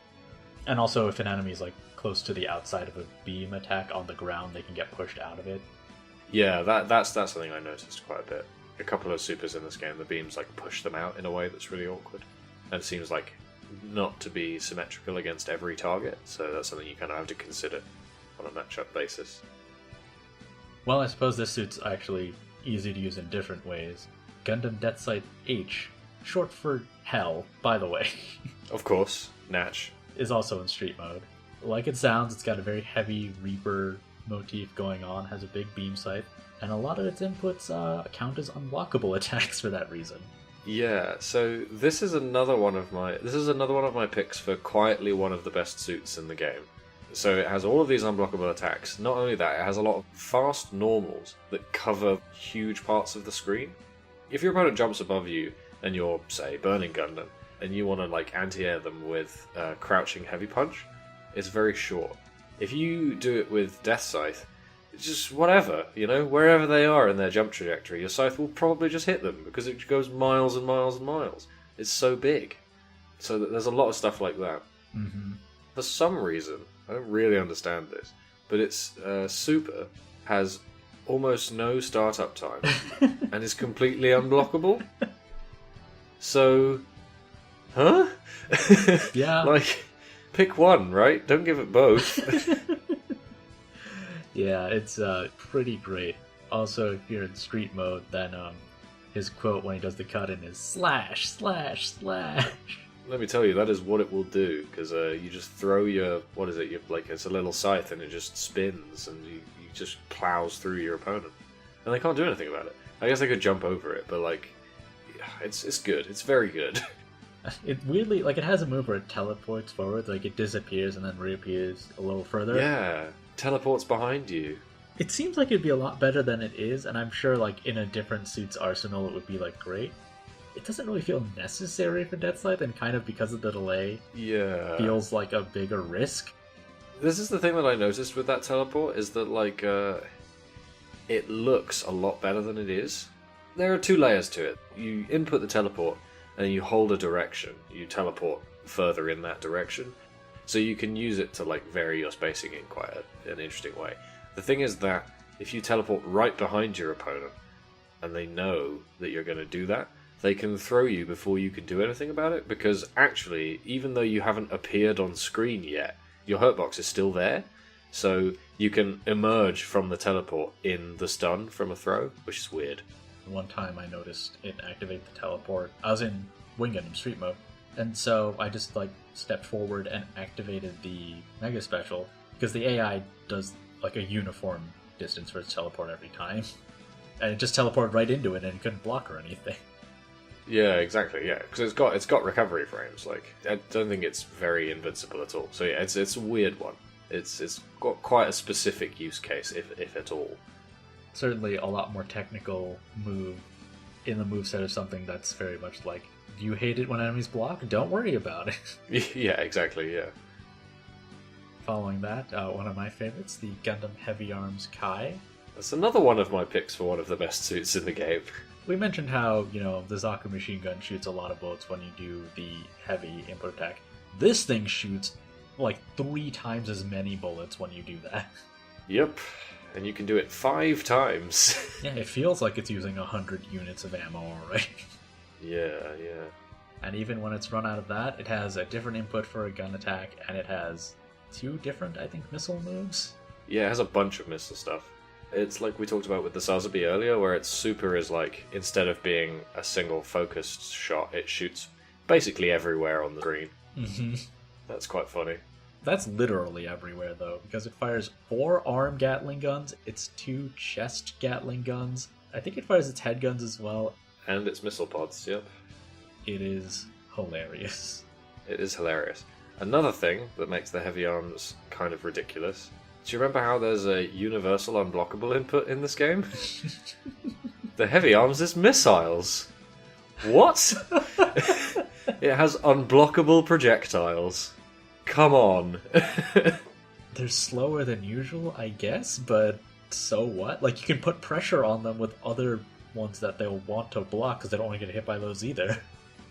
And also, if an enemy is like close to the outside of a beam attack on the ground, they can get pushed out of it. Yeah, that's something I noticed quite a bit. A couple of supers in this game, the beams like push them out in a way that's really awkward. And it seems like not to be symmetrical against every target, so that's something you kind of have to consider on a matchup basis. Well, I suppose this suit's actually easy to use in different ways. Gundam Death Sight H, short for Hell, by the way. Of course, Natch. Is also in street mode. Like it sounds, it's got a very heavy Reaper motif going on, has a big beam scythe, and a lot of its inputs count as unblockable attacks for that reason. Yeah, so this is another one of my picks for quietly one of the best suits in the game. So it has all of these unblockable attacks. Not only that, it has a lot of fast normals that cover huge parts of the screen. If your opponent jumps above you and you're, say, burning Gundam, and you want to like anti-air them with crouching heavy punch, it's very short. If you do it with Death Scythe, it's just whatever, wherever they are in their jump trajectory, your scythe will probably just hit them because it goes miles and miles and miles. It's so big. So there's a lot of stuff like that. Mm-hmm. For some reason, I don't really understand this, but its super has almost no startup time and is completely unblockable. So, huh? Yeah. Like, pick one, right? Don't give it both. Yeah, it's pretty great. Also, if you're in street mode, then his quote when he does the cut-in is slash, slash, slash. Let me tell you, that is what it will do, because you just throw your, what is it, it's a little scythe and it just spins and you just plows through your opponent. And they can't do anything about it. I guess they could jump over it, but it's good. It's very good. It weirdly, it has a move where it teleports forward, it disappears and then reappears a little further. Yeah, teleports behind you. It seems like it'd be a lot better than it is, and I'm sure in a different suit's arsenal it would be great. It doesn't really feel necessary for Death Scythe, and kind of because of the delay, feels like a bigger risk. This is the thing that I noticed with that teleport, is that it looks a lot better than it is. There are two layers to it. You input the teleport, and you hold a direction. You teleport further in that direction. So you can use it to vary your spacing in quite an interesting way. The thing is that if you teleport right behind your opponent, and they know that you're going to do that, they can throw you before you can do anything about it, because actually, even though you haven't appeared on screen yet, your hurt box is still there, so you can emerge from the teleport in the stun from a throw, which is weird. One time I noticed it activate the teleport. I was in Wing Gundam Street Mode, and so I just stepped forward and activated the Mega Special, because the AI does a uniform distance for its teleport every time, and it just teleported right into it and it couldn't block or anything. Yeah, exactly. Yeah, because it's got recovery frames. I don't think it's very invincible at all. So yeah, it's a weird one. It's got quite a specific use case, if at all. Certainly a lot more technical move in the moveset of something that's very much do you hate it when enemies block? Don't worry about it. Yeah, exactly. Yeah. Following that, one of my favorites, the Gundam Heavy Arms Kai. That's another one of my picks for one of the best suits in the game. We mentioned how, the Zaku machine gun shoots a lot of bullets when you do the heavy input attack. This thing shoots 3 times as many bullets when you do that. Yep, and you can do it 5 times. Yeah, it feels like it's using 100 units of ammo already. Yeah. And even when it's run out of that, it has a different input for a gun attack, and it has 2 different, I think, missile moves. Yeah, it has a bunch of missile stuff. It's like we talked about with the Sazabi earlier, where its super is instead of being a single focused shot, it shoots basically everywhere on the screen. Mm-hmm. That's quite funny. That's literally everywhere, though, because it fires 4 arm Gatling guns, its 2 chest Gatling guns. I think it fires its head guns as well. And its missile pods, yep. It is hilarious. It is hilarious. Another thing that makes the heavy arms kind of ridiculous. Do you remember how there's a universal unblockable input in this game? The heavy arms is missiles. What? It has unblockable projectiles. Come on. They're slower than usual, I guess, but so what? You can put pressure on them with other ones that they'll want to block because they don't want to get hit by those either.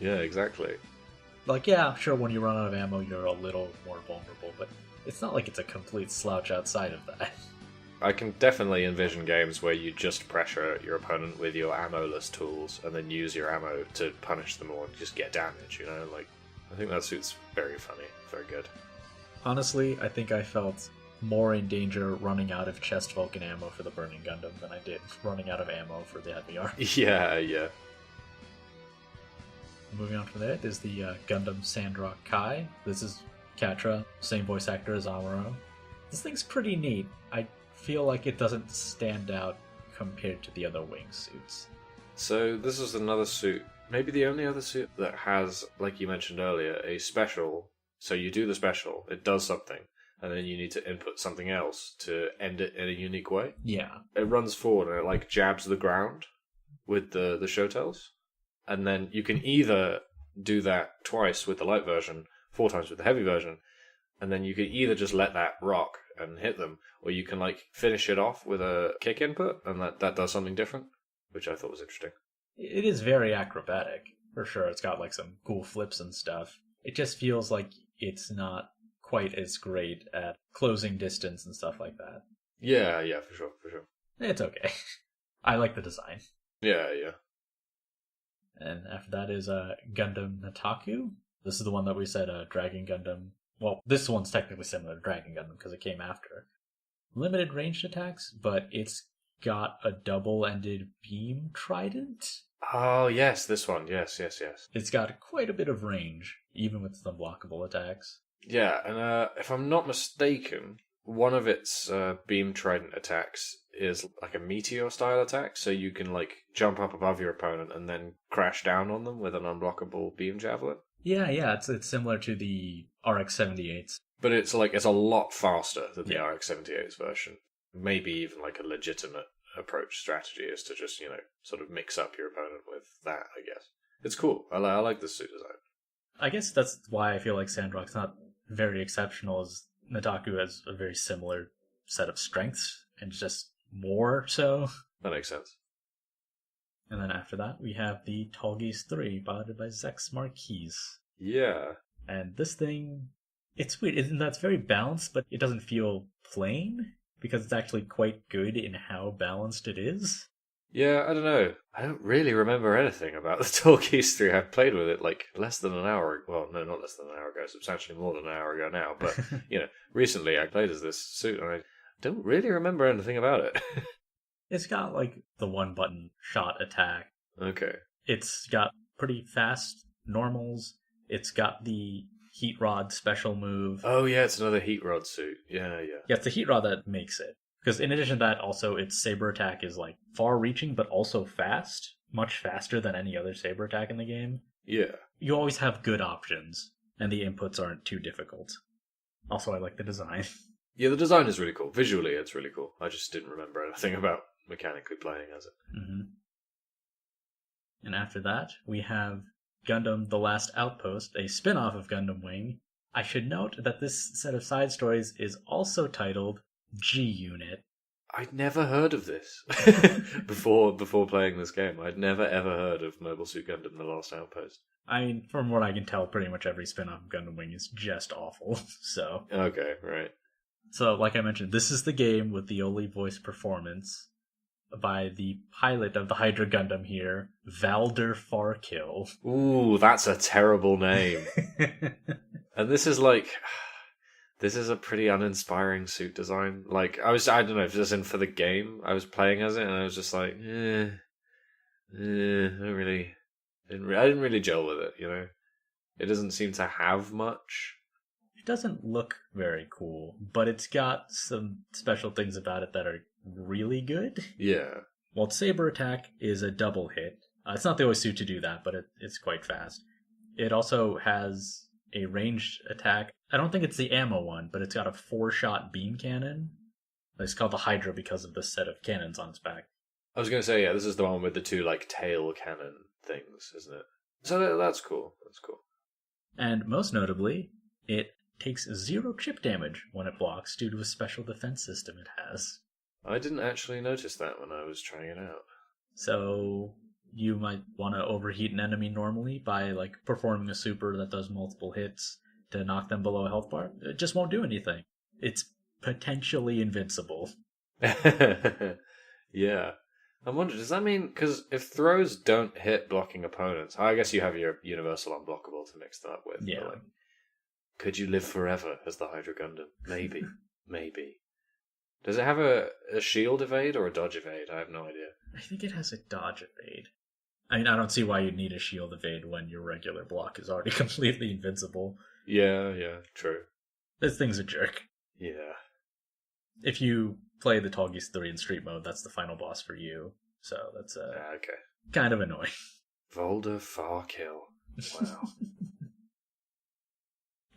Yeah, exactly. Yeah, sure, when you run out of ammo, you're a little more vulnerable, but it's not like it's a complete slouch outside of that. I can definitely envision games where you just pressure your opponent with your ammo-less tools and then use your ammo to punish them or just get damage, I think that suit's very funny, very good. Honestly, I think I felt more in danger running out of chest Vulcan ammo for the Burning Gundam than I did running out of ammo for the Heavy Arm. Yeah. Moving on from there, there's the Gundam Sandrock Kai. This is Catra, same voice actor as Amuro. This thing's pretty neat. I feel like it doesn't stand out compared to the other wingsuits. So this is another suit, maybe the only other suit that has, like you mentioned earlier, a special. So you do the special, it does something, and then you need to input something else to end it in a unique way. Yeah. It runs forward and it like jabs the ground with the show tells, and then you can either do that twice with the light version, 4 times with the heavy version, and then you can either just let that rock and hit them, or you can like finish it off with a kick input, and that does something different, which I thought was interesting. It is very acrobatic, for sure. It's got like some cool flips and stuff. It just feels like it's not quite as great at closing distance and stuff like that. Yeah, for sure. It's okay. I like the design. Yeah. And after that is Gundam Nataku. This is the one that we said Dragon Gundam. Well, this one's technically similar to Dragon Gundam because it came after. Limited ranged attacks, but it's got a double-ended beam trident. Oh, yes, this one. Yes. It's got quite a bit of range, even with some blockable attacks. Yeah, and if I'm not mistaken, one of its beam trident attacks is like a meteor style attack, so you can like jump up above your opponent and then crash down on them with an unblockable beam javelin. Yeah, it's similar to the RX-78s. But it's a lot faster than the RX-78's version. Maybe even like a legitimate approach strategy is to just, sort of mix up your opponent with that, I guess. It's cool. I like the suit design. I guess that's why I feel like Sandrock's not very exceptional, as Nataku has a very similar set of strengths, and just more so. That makes sense. And then after that, we have the Tallgeese 3, piloted by Zex Marquise. Yeah. And this thing, it's weird. That's very balanced, but it doesn't feel plain, because it's actually quite good in how balanced it is. Yeah, I don't know. I don't really remember anything about the Tallgeese 3. I played with it like less than an hour. Well, no, not less than an hour ago. Substantially more than an hour ago now. But, recently I played as this suit and I don't really remember anything about it. It's got like the one button shot attack. Okay. It's got pretty fast normals. It's got the heat rod special move. Oh, yeah, it's another heat rod suit. Yeah. Yeah, it's the heat rod that makes it. Because in addition to that, also, its saber attack is like far-reaching, but also fast. Much faster than any other saber attack in the game. Yeah. You always have good options, and the inputs aren't too difficult. Also, I like the design. Yeah, the design is really cool. Visually, it's really cool. I just didn't remember anything about mechanically playing as it. Mm-hmm. And after that, we have Gundam The Last Outpost, a spin-off of Gundam Wing. I should note that this set of side stories is also titled G-Unit. I'd never heard of this before playing this game. I'd never ever heard of Mobile Suit Gundam The Last Outpost. I mean, from what I can tell, pretty much every spin-off of Gundam Wing is just awful, so... Okay, right. So, like I mentioned, this is the game with the only voice performance by the pilot of the Hydra Gundam here, Valder Farkill. Ooh, that's a terrible name. And this is a pretty uninspiring suit design. Like, I don't know, just in for the game, I was playing as it, and I was just like, I didn't really gel with it, It doesn't seem to have much. It doesn't look very cool, but it's got some special things about it that are really good. Yeah. Well, its saber attack is a double hit. It's not the only suit to do that, but it's quite fast. It also has a ranged attack. I don't think it's the ammo one, but it's got a 4-shot beam cannon. It's called the Hydra because of the set of cannons on its back. I was going to say, yeah, this is the one with the 2, tail cannon things, isn't it? So that's cool. That's cool. And most notably, it takes 0 chip damage when it blocks due to a special defense system it has. I didn't actually notice that when I was trying it out. So you might want to overheat an enemy normally by performing a super that does multiple hits to knock them below a health bar. It just won't do anything. It's potentially invincible. Yeah. I wonder, does that mean, because if throws don't hit blocking opponents, I guess you have your universal unblockable to mix them up with. Yeah. But, could you live forever as the Hydra Gundam? Maybe. Maybe. Does it have a shield evade or a dodge evade? I have no idea. I think it has a dodge evade. I mean, I don't see why you'd need a shield evade when your regular block is already completely invincible. Yeah, true. This thing's a jerk. Yeah. If you play the Tallgeese 3 in Street Mode, that's the final boss for you. So that's okay. Kind of annoying. Volder Farkill. Wow.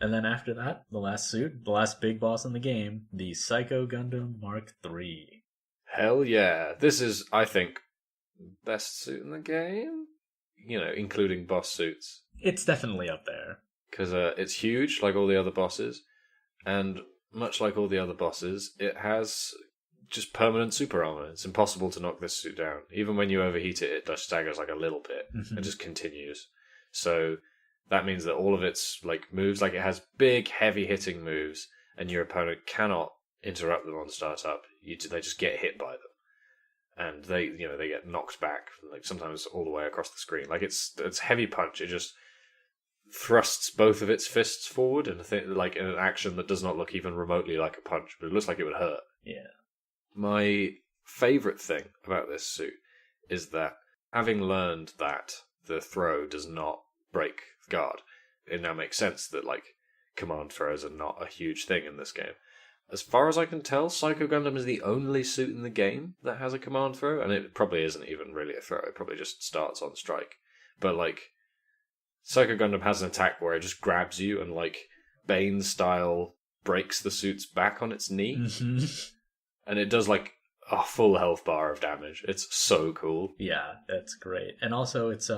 And then after that, the last suit, the last big boss in the game, the Psycho Gundam Mark III. Hell yeah. This is, I think, best suit in the game? Including boss suits. It's definitely up there. Because it's huge, like all the other bosses. And much like all the other bosses, it has just permanent super armor. It's impossible to knock this suit down. Even when you overheat it, it just staggers like a little bit. And just continues. So that means that all of its moves, it has big, heavy-hitting moves, and your opponent cannot interrupt them on startup. They just get hit by them. And they get knocked back, sometimes all the way across the screen. It's heavy punch. It just thrusts both of its fists forward in an action that does not look even remotely like a punch, but it looks like it would hurt. Yeah. My favorite thing about this suit is that, having learned that the throw does not break guard, it now makes sense that command throws are not a huge thing in this game. As far as I can tell, Psycho Gundam is the only suit in the game that has a command throw, and it probably isn't even really a throw. It probably just starts on strike. But Psycho Gundam has an attack where it just grabs you and Bane style breaks the suit's back on its knee, and it does a full health bar of damage. It's so cool. Yeah, that's great. And also, its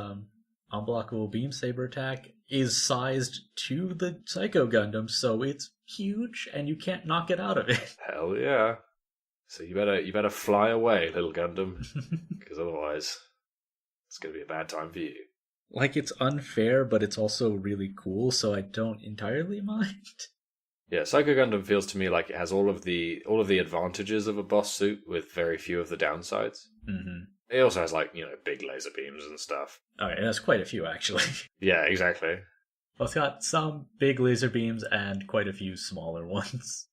unblockable beam saber attack is sized to the Psycho Gundam, so it's huge, and you can't knock it out of it. Hell yeah! So you better fly away, little Gundam, because otherwise, it's gonna be a bad time for you. It's unfair, but it's also really cool, so I don't entirely mind. Yeah, Psycho Gundam feels to me like it has all of the advantages of a boss suit with very few of the downsides. Mm-hmm. It also has big laser beams and stuff. Oh, it has quite a few actually. Yeah, exactly. Well, it's got some big laser beams and quite a few smaller ones.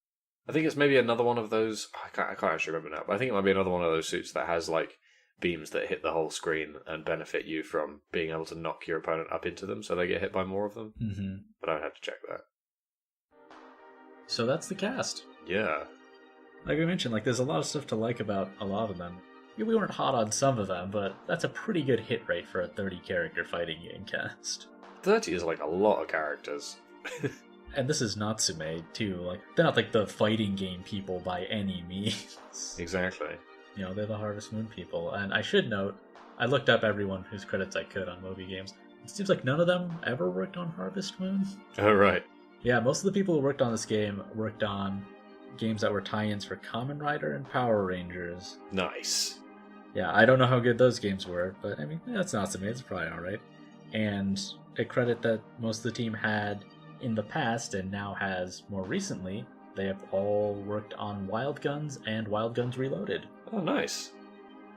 I think it's maybe another one of those. I can't actually remember now, but I think it might be another one of those suits that has beams that hit the whole screen and benefit you from being able to knock your opponent up into them, so they get hit by more of them. Mm-hmm. But I would have to check that. So that's the cast. Yeah. Like we mentioned, there's a lot of stuff to like about a lot of them. We weren't hot on some of them, but that's a pretty good hit rate for a 30-character fighting game cast. 30 is a lot of characters. And this is Natsume, too. They're not the fighting game people by any means. Exactly. They're the Harvest Moon people. And I should note, I looked up everyone whose credits I could on Moby Games. It seems like none of them ever worked on Harvest Moon. Oh, right. Yeah, most of the people who worked on this game worked on games that were tie-ins for Kamen Rider and Power Rangers. Nice. Yeah, I don't know how good those games were, but that's Natsume. It's probably alright. And a credit that most of the team had in the past and now has more recently, they have all worked on Wild Guns and Wild Guns Reloaded. Oh, nice.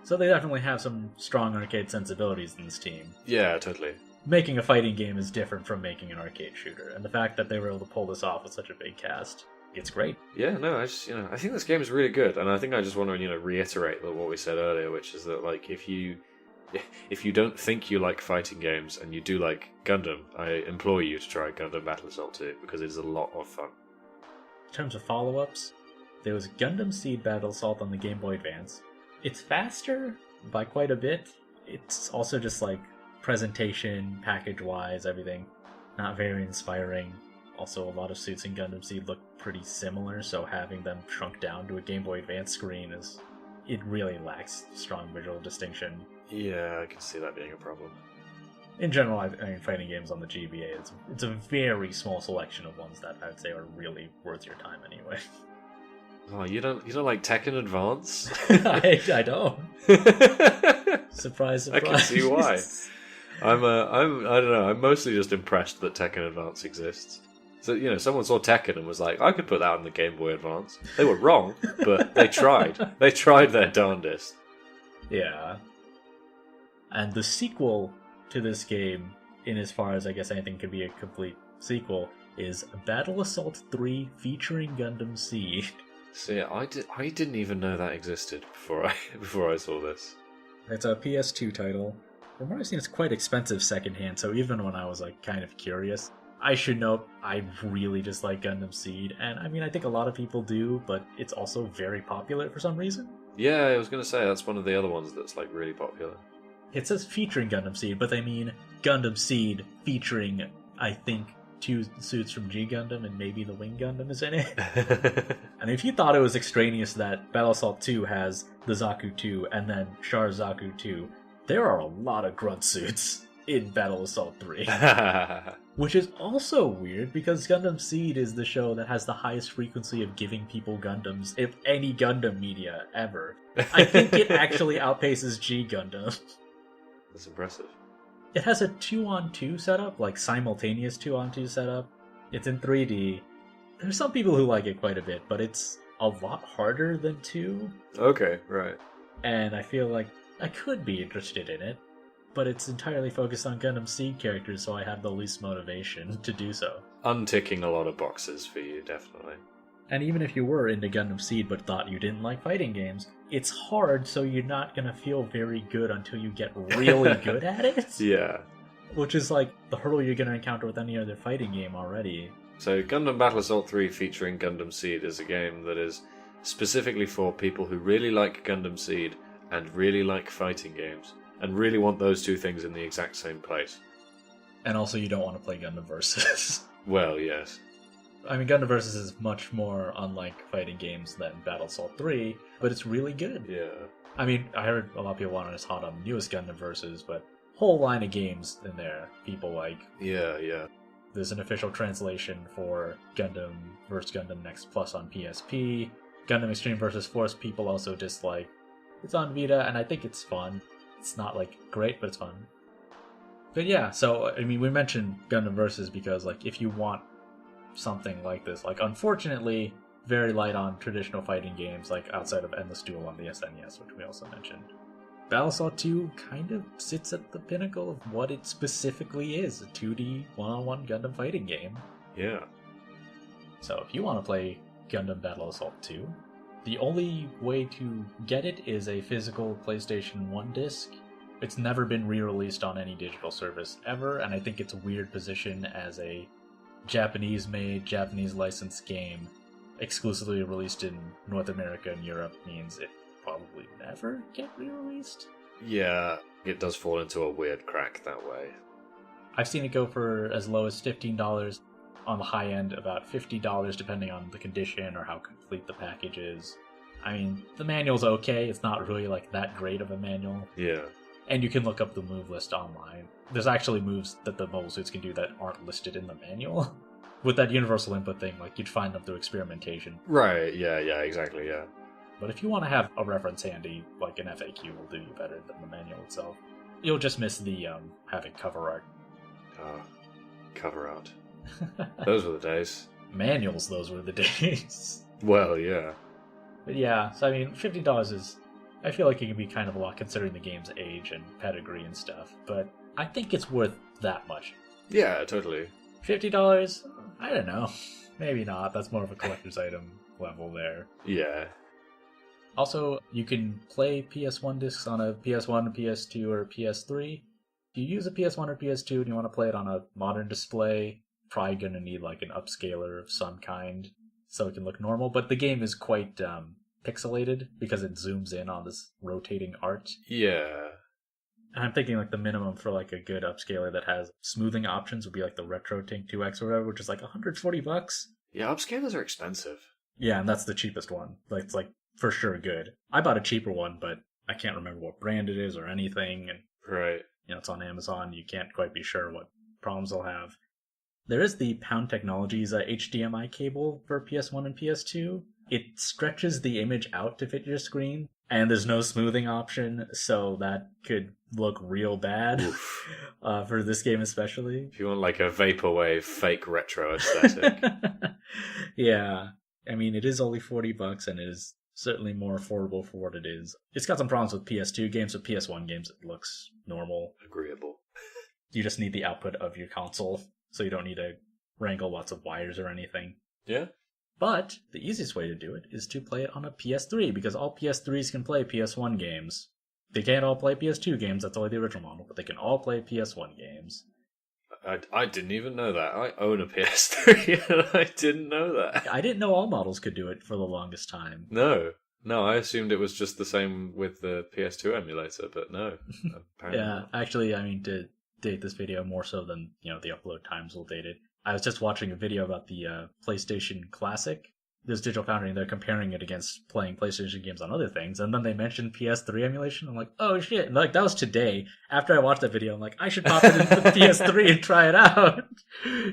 So they definitely have some strong arcade sensibilities in this team. Yeah, totally. Making a fighting game is different from making an arcade shooter, and the fact that they were able to pull this off with such a big cast, it's great. Yeah, no, I think this game is really good, and I think I just want to, reiterate what we said earlier, which is that, if you don't think you like fighting games and you do like Gundam, I implore you to try Gundam Battle Assault 2, because it is a lot of fun. In terms of follow-ups, there was Gundam Seed Battle Assault on the Game Boy Advance. It's faster by quite a bit. It's also just presentation, package-wise, everything, not very inspiring. Also, a lot of suits in Gundam Seed look pretty similar, so having them shrunk down to a Game Boy Advance screen it really lacks strong visual distinction. Yeah, I can see that being a problem. In general, fighting games on the GBA, it's a very small selection of ones that I'd say are really worth your time anyway. Oh, you don't like Tekken Advance? I don't. Surprise, surprise. I can see why. I don't know. I'm mostly just impressed that Tekken Advance exists. So, someone saw Tekken and was like, I could put that on the Game Boy Advance. They were wrong, but they tried. They tried their darndest. Yeah. And the sequel to this game, in as far as I guess anything could be a complete sequel, is Battle Assault 3 featuring Gundam Seed. See, I didn't even know that existed before I saw this. It's a PS2 title. From what I've seen, it's quite expensive secondhand, so even when I was kind of curious, I should note I really dislike Gundam Seed, and I think a lot of people do, but it's also very popular for some reason. Yeah, I was going to say, that's one of the other ones that's really popular. It says featuring Gundam Seed, but they mean Gundam Seed featuring, I think, 2 suits from G Gundam and maybe the Wing Gundam is in it. And if you thought it was extraneous that Battle Assault 2 has the Zaku 2 and then Char Zaku 2, there are a lot of grunt suits in Battle Assault 3. Which is also weird because Gundam Seed is the show that has the highest frequency of giving people Gundams of any Gundam media ever. I think it actually outpaces G Gundam. That's impressive. It has a 2-on-2 setup, like simultaneous 2-on-2 setup. It's in 3D. There's some people who like it quite a bit, but it's a lot harder than 2. Okay, right. And I feel like I could be interested in it, but it's entirely focused on Gundam Seed characters, so I have the least motivation to do so. Unticking a lot of boxes for you, definitely. And even if you were into Gundam Seed but thought you didn't like fighting games, it's hard, so you're not going to feel very good until you get really good at it. Yeah. Which is like the hurdle you're going to encounter with any other fighting game already. So Gundam Battle Assault 3 featuring Gundam Seed is a game that is specifically for people who really like Gundam Seed and really like fighting games, and really want those two things in the exact same place. And also you don't want to play Gundam Versus. Well, yes. I mean, Gundam Versus is much more unlike fighting games than Battle Assault 3, but it's really good. Yeah. I mean, I heard a lot of people wanted us hot on the newest Gundam Versus, but whole line of games in there people like. Yeah. There's an official translation for Gundam vs. Gundam Next Plus on PSP. Gundam Extreme vs. Force people also dislike. It's on Vita, and I think it's fun. It's not, like, great, but it's fun. But yeah, so, I mean, we mentioned Gundam Versus because, like, if you want something like this, like, unfortunately, very light on traditional fighting games, like, outside of Endless Duel on the SNES, which we also mentioned. Battle Assault 2 kind of sits at the pinnacle of what it specifically is, a 2D one-on-one Gundam fighting game. Yeah. So if you want to play Gundam Battle Assault 2, the only way to get it is a physical PlayStation 1 disc. It's never been re-released on any digital service ever, and I think it's a weird position as a Japanese-made, Japanese-licensed game exclusively released in North America and Europe means it probably never get re-released. Yeah, it does fall into a weird crack that way. I've seen it go for as low as $15, on the high end about $50 depending on the condition or how complete the package is. I mean, the manual's okay, it's not really like that great of a manual. Yeah. And you can look up the move list online. There's actually moves that the mobile suits can do that aren't listed in the manual. With that universal input thing, like, you'd find them through experimentation. Right, yeah, exactly, yeah. But if you want to have a reference handy, like an FAQ will do you better than the manual itself. You'll just miss the having cover art. Cover art. Those were the days. Manuals, those were the days. Well, yeah. But yeah, so I mean, $50 is... I feel like it can be kind of a lot considering the game's age and pedigree and stuff, but I think it's worth that much. Yeah, totally. $50? I don't know. Maybe not. That's more of a collector's item level there. Yeah. Also, you can play PS1 discs on a PS1, PS2, or PS3. If you use a PS1 or PS2 and you want to play it on a modern display, probably going to need like an upscaler of some kind so it can look normal. But the game is quite pixelated because it zooms in on this rotating art. Yeah. And I'm thinking like the minimum for like a good upscaler that has smoothing options would be like the Retro Tink 2X or whatever, which is like $140. Yeah, upscalers are expensive. Yeah, and that's the cheapest one. Like, it's like for sure good. I bought a cheaper one, but I can't remember what brand it is or anything. And right. You know, it's on Amazon. You can't quite be sure what problems they'll have. There is the Pound Technologies HDMI cable for PS1 and PS2. It stretches the image out to fit your screen, and there's no smoothing option, so that could look real bad for this game especially. If you want like a vaporwave fake retro aesthetic. Yeah. I mean, it is only $40, and it is certainly more affordable for what it is. It's got some problems with PS2 games, but PS1 games it looks normal. Agreeable. You just need the output of your console, so you don't need to wrangle lots of wires or anything. Yeah. But the easiest way to do it is to play it on a PS3, because all PS3s can play PS1 games. They can't all play PS2 games, that's only the original model, but they can all play PS1 games. I didn't even know that. I own a PS3 and I didn't know that. I didn't know all models could do it for the longest time. No, I assumed it was just the same with the PS2 emulator, but no. Apparently Yeah, not. actually, I mean, to date this video more so than, the upload times will date it, I was just watching a video about the PlayStation Classic. There's Digital Foundry, and they're comparing it against playing PlayStation games on other things. And then they mentioned PS3 emulation. I'm like, oh shit! And like that was today. After I watched that video, I'm like, I should pop it into the PS3 and try it out,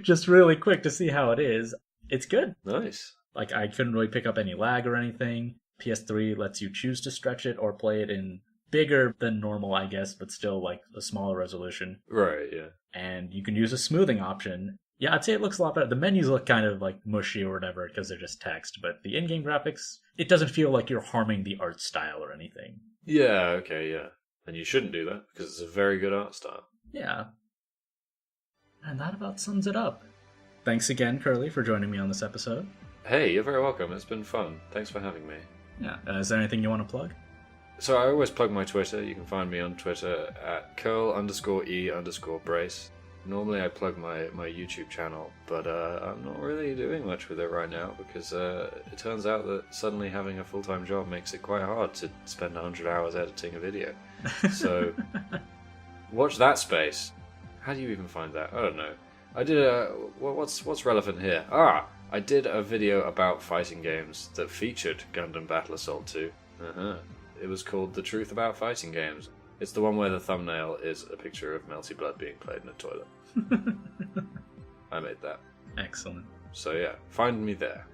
just really quick to see how it is. It's good. Nice. Like I couldn't really pick up any lag or anything. PS3 lets you choose to stretch it or play it in bigger than normal, I guess, but still like a smaller resolution. Right. Yeah. And you can use a smoothing option. Yeah, I'd say it looks a lot better. The menus look kind of like mushy or whatever because they're just text, but the in-game graphics, it doesn't feel like you're harming the art style or anything. Yeah, okay, yeah. And you shouldn't do that because it's a very good art style. Yeah. And that about sums it up. Thanks again, Curly, for joining me on this episode. Hey, you're very welcome. It's been fun. Thanks for having me. Yeah. Is there anything you want to plug? So I always plug my Twitter. You can find me on Twitter at curl_e_brace. Normally I plug my YouTube channel, but I'm not really doing much with it right now because it turns out that suddenly having a full-time job makes it quite hard to spend 100 hours editing a video. So watch that space. How do you even find that? I don't know. I did what's relevant here? I did a video about fighting games that featured Gundam Battle Assault 2. It was called The Truth About Fighting Games. It's the one where the thumbnail is a picture of Melty Blood being played in a toilet. I made that. Excellent. So yeah, find me there.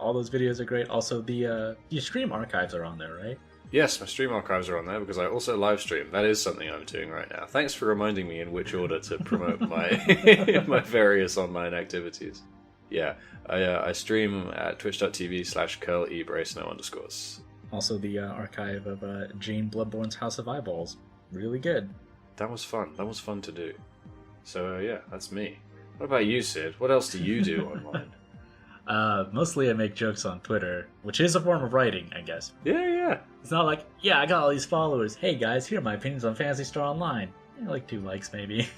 All those videos are great. Also, your stream archives are on there, right? Yes, my stream archives are on there because I also live stream. That is something I'm doing right now. Thanks for reminding me in which order to promote my my various online activities. Yeah, I stream at twitch.tv/curlebrace no underscores. Also, the archive of Jane Bloodborne's House of Eyeballs. Really good. That was fun. That was fun to do. So, yeah, that's me. What about you, Sid? What else do you do online? Mostly I make jokes on Twitter, which is a form of writing, I guess. Yeah. It's not like, yeah, I got all these followers. Hey, guys, here are my opinions on Phantasy Star Online. Like 2 likes, maybe.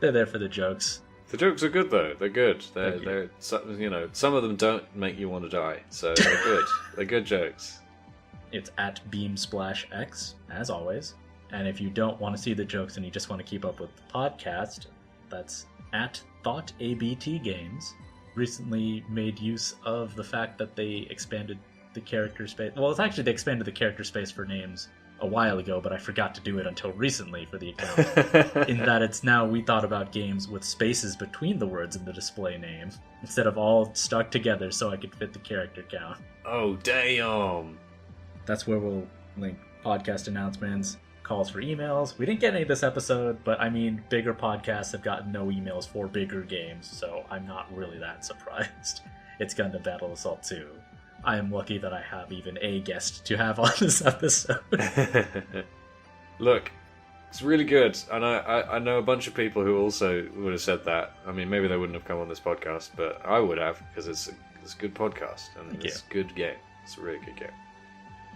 They're there for the jokes. The jokes are good, though. They're good. They're some of them don't make you want to die, so they're good. They're good jokes. It's at BeamSplashX, as always. And if you don't want to see the jokes and you just want to keep up with the podcast, that's at ThoughtABTGames. Recently made use of the fact that they expanded the character space. Well, it's actually they expanded the character space for names a while ago, but I forgot to do it until recently for the account. In that it's now We Thought About Games with spaces between the words in the display name, instead of all stuck together so I could fit the character count. Oh, damn! That's where we'll link podcast announcements, calls for emails. We didn't get any this episode, but I mean, bigger podcasts have gotten no emails for bigger games, so I'm not really that surprised. It's Gundam Battle Assault 2. I am lucky that I have even a guest to have on this episode. Look, it's really good, and I know a bunch of people who also would have said that. I mean, maybe they wouldn't have come on this podcast, but I would have, because it's a good podcast, and it's a good game. It's a really good game.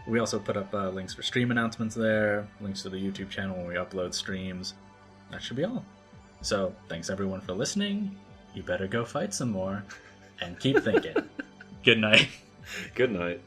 We also put up links for stream announcements there, links to the YouTube channel when we upload streams. That should be all. So, thanks everyone for listening. You better go fight some more, and keep thinking. Good night. Good night.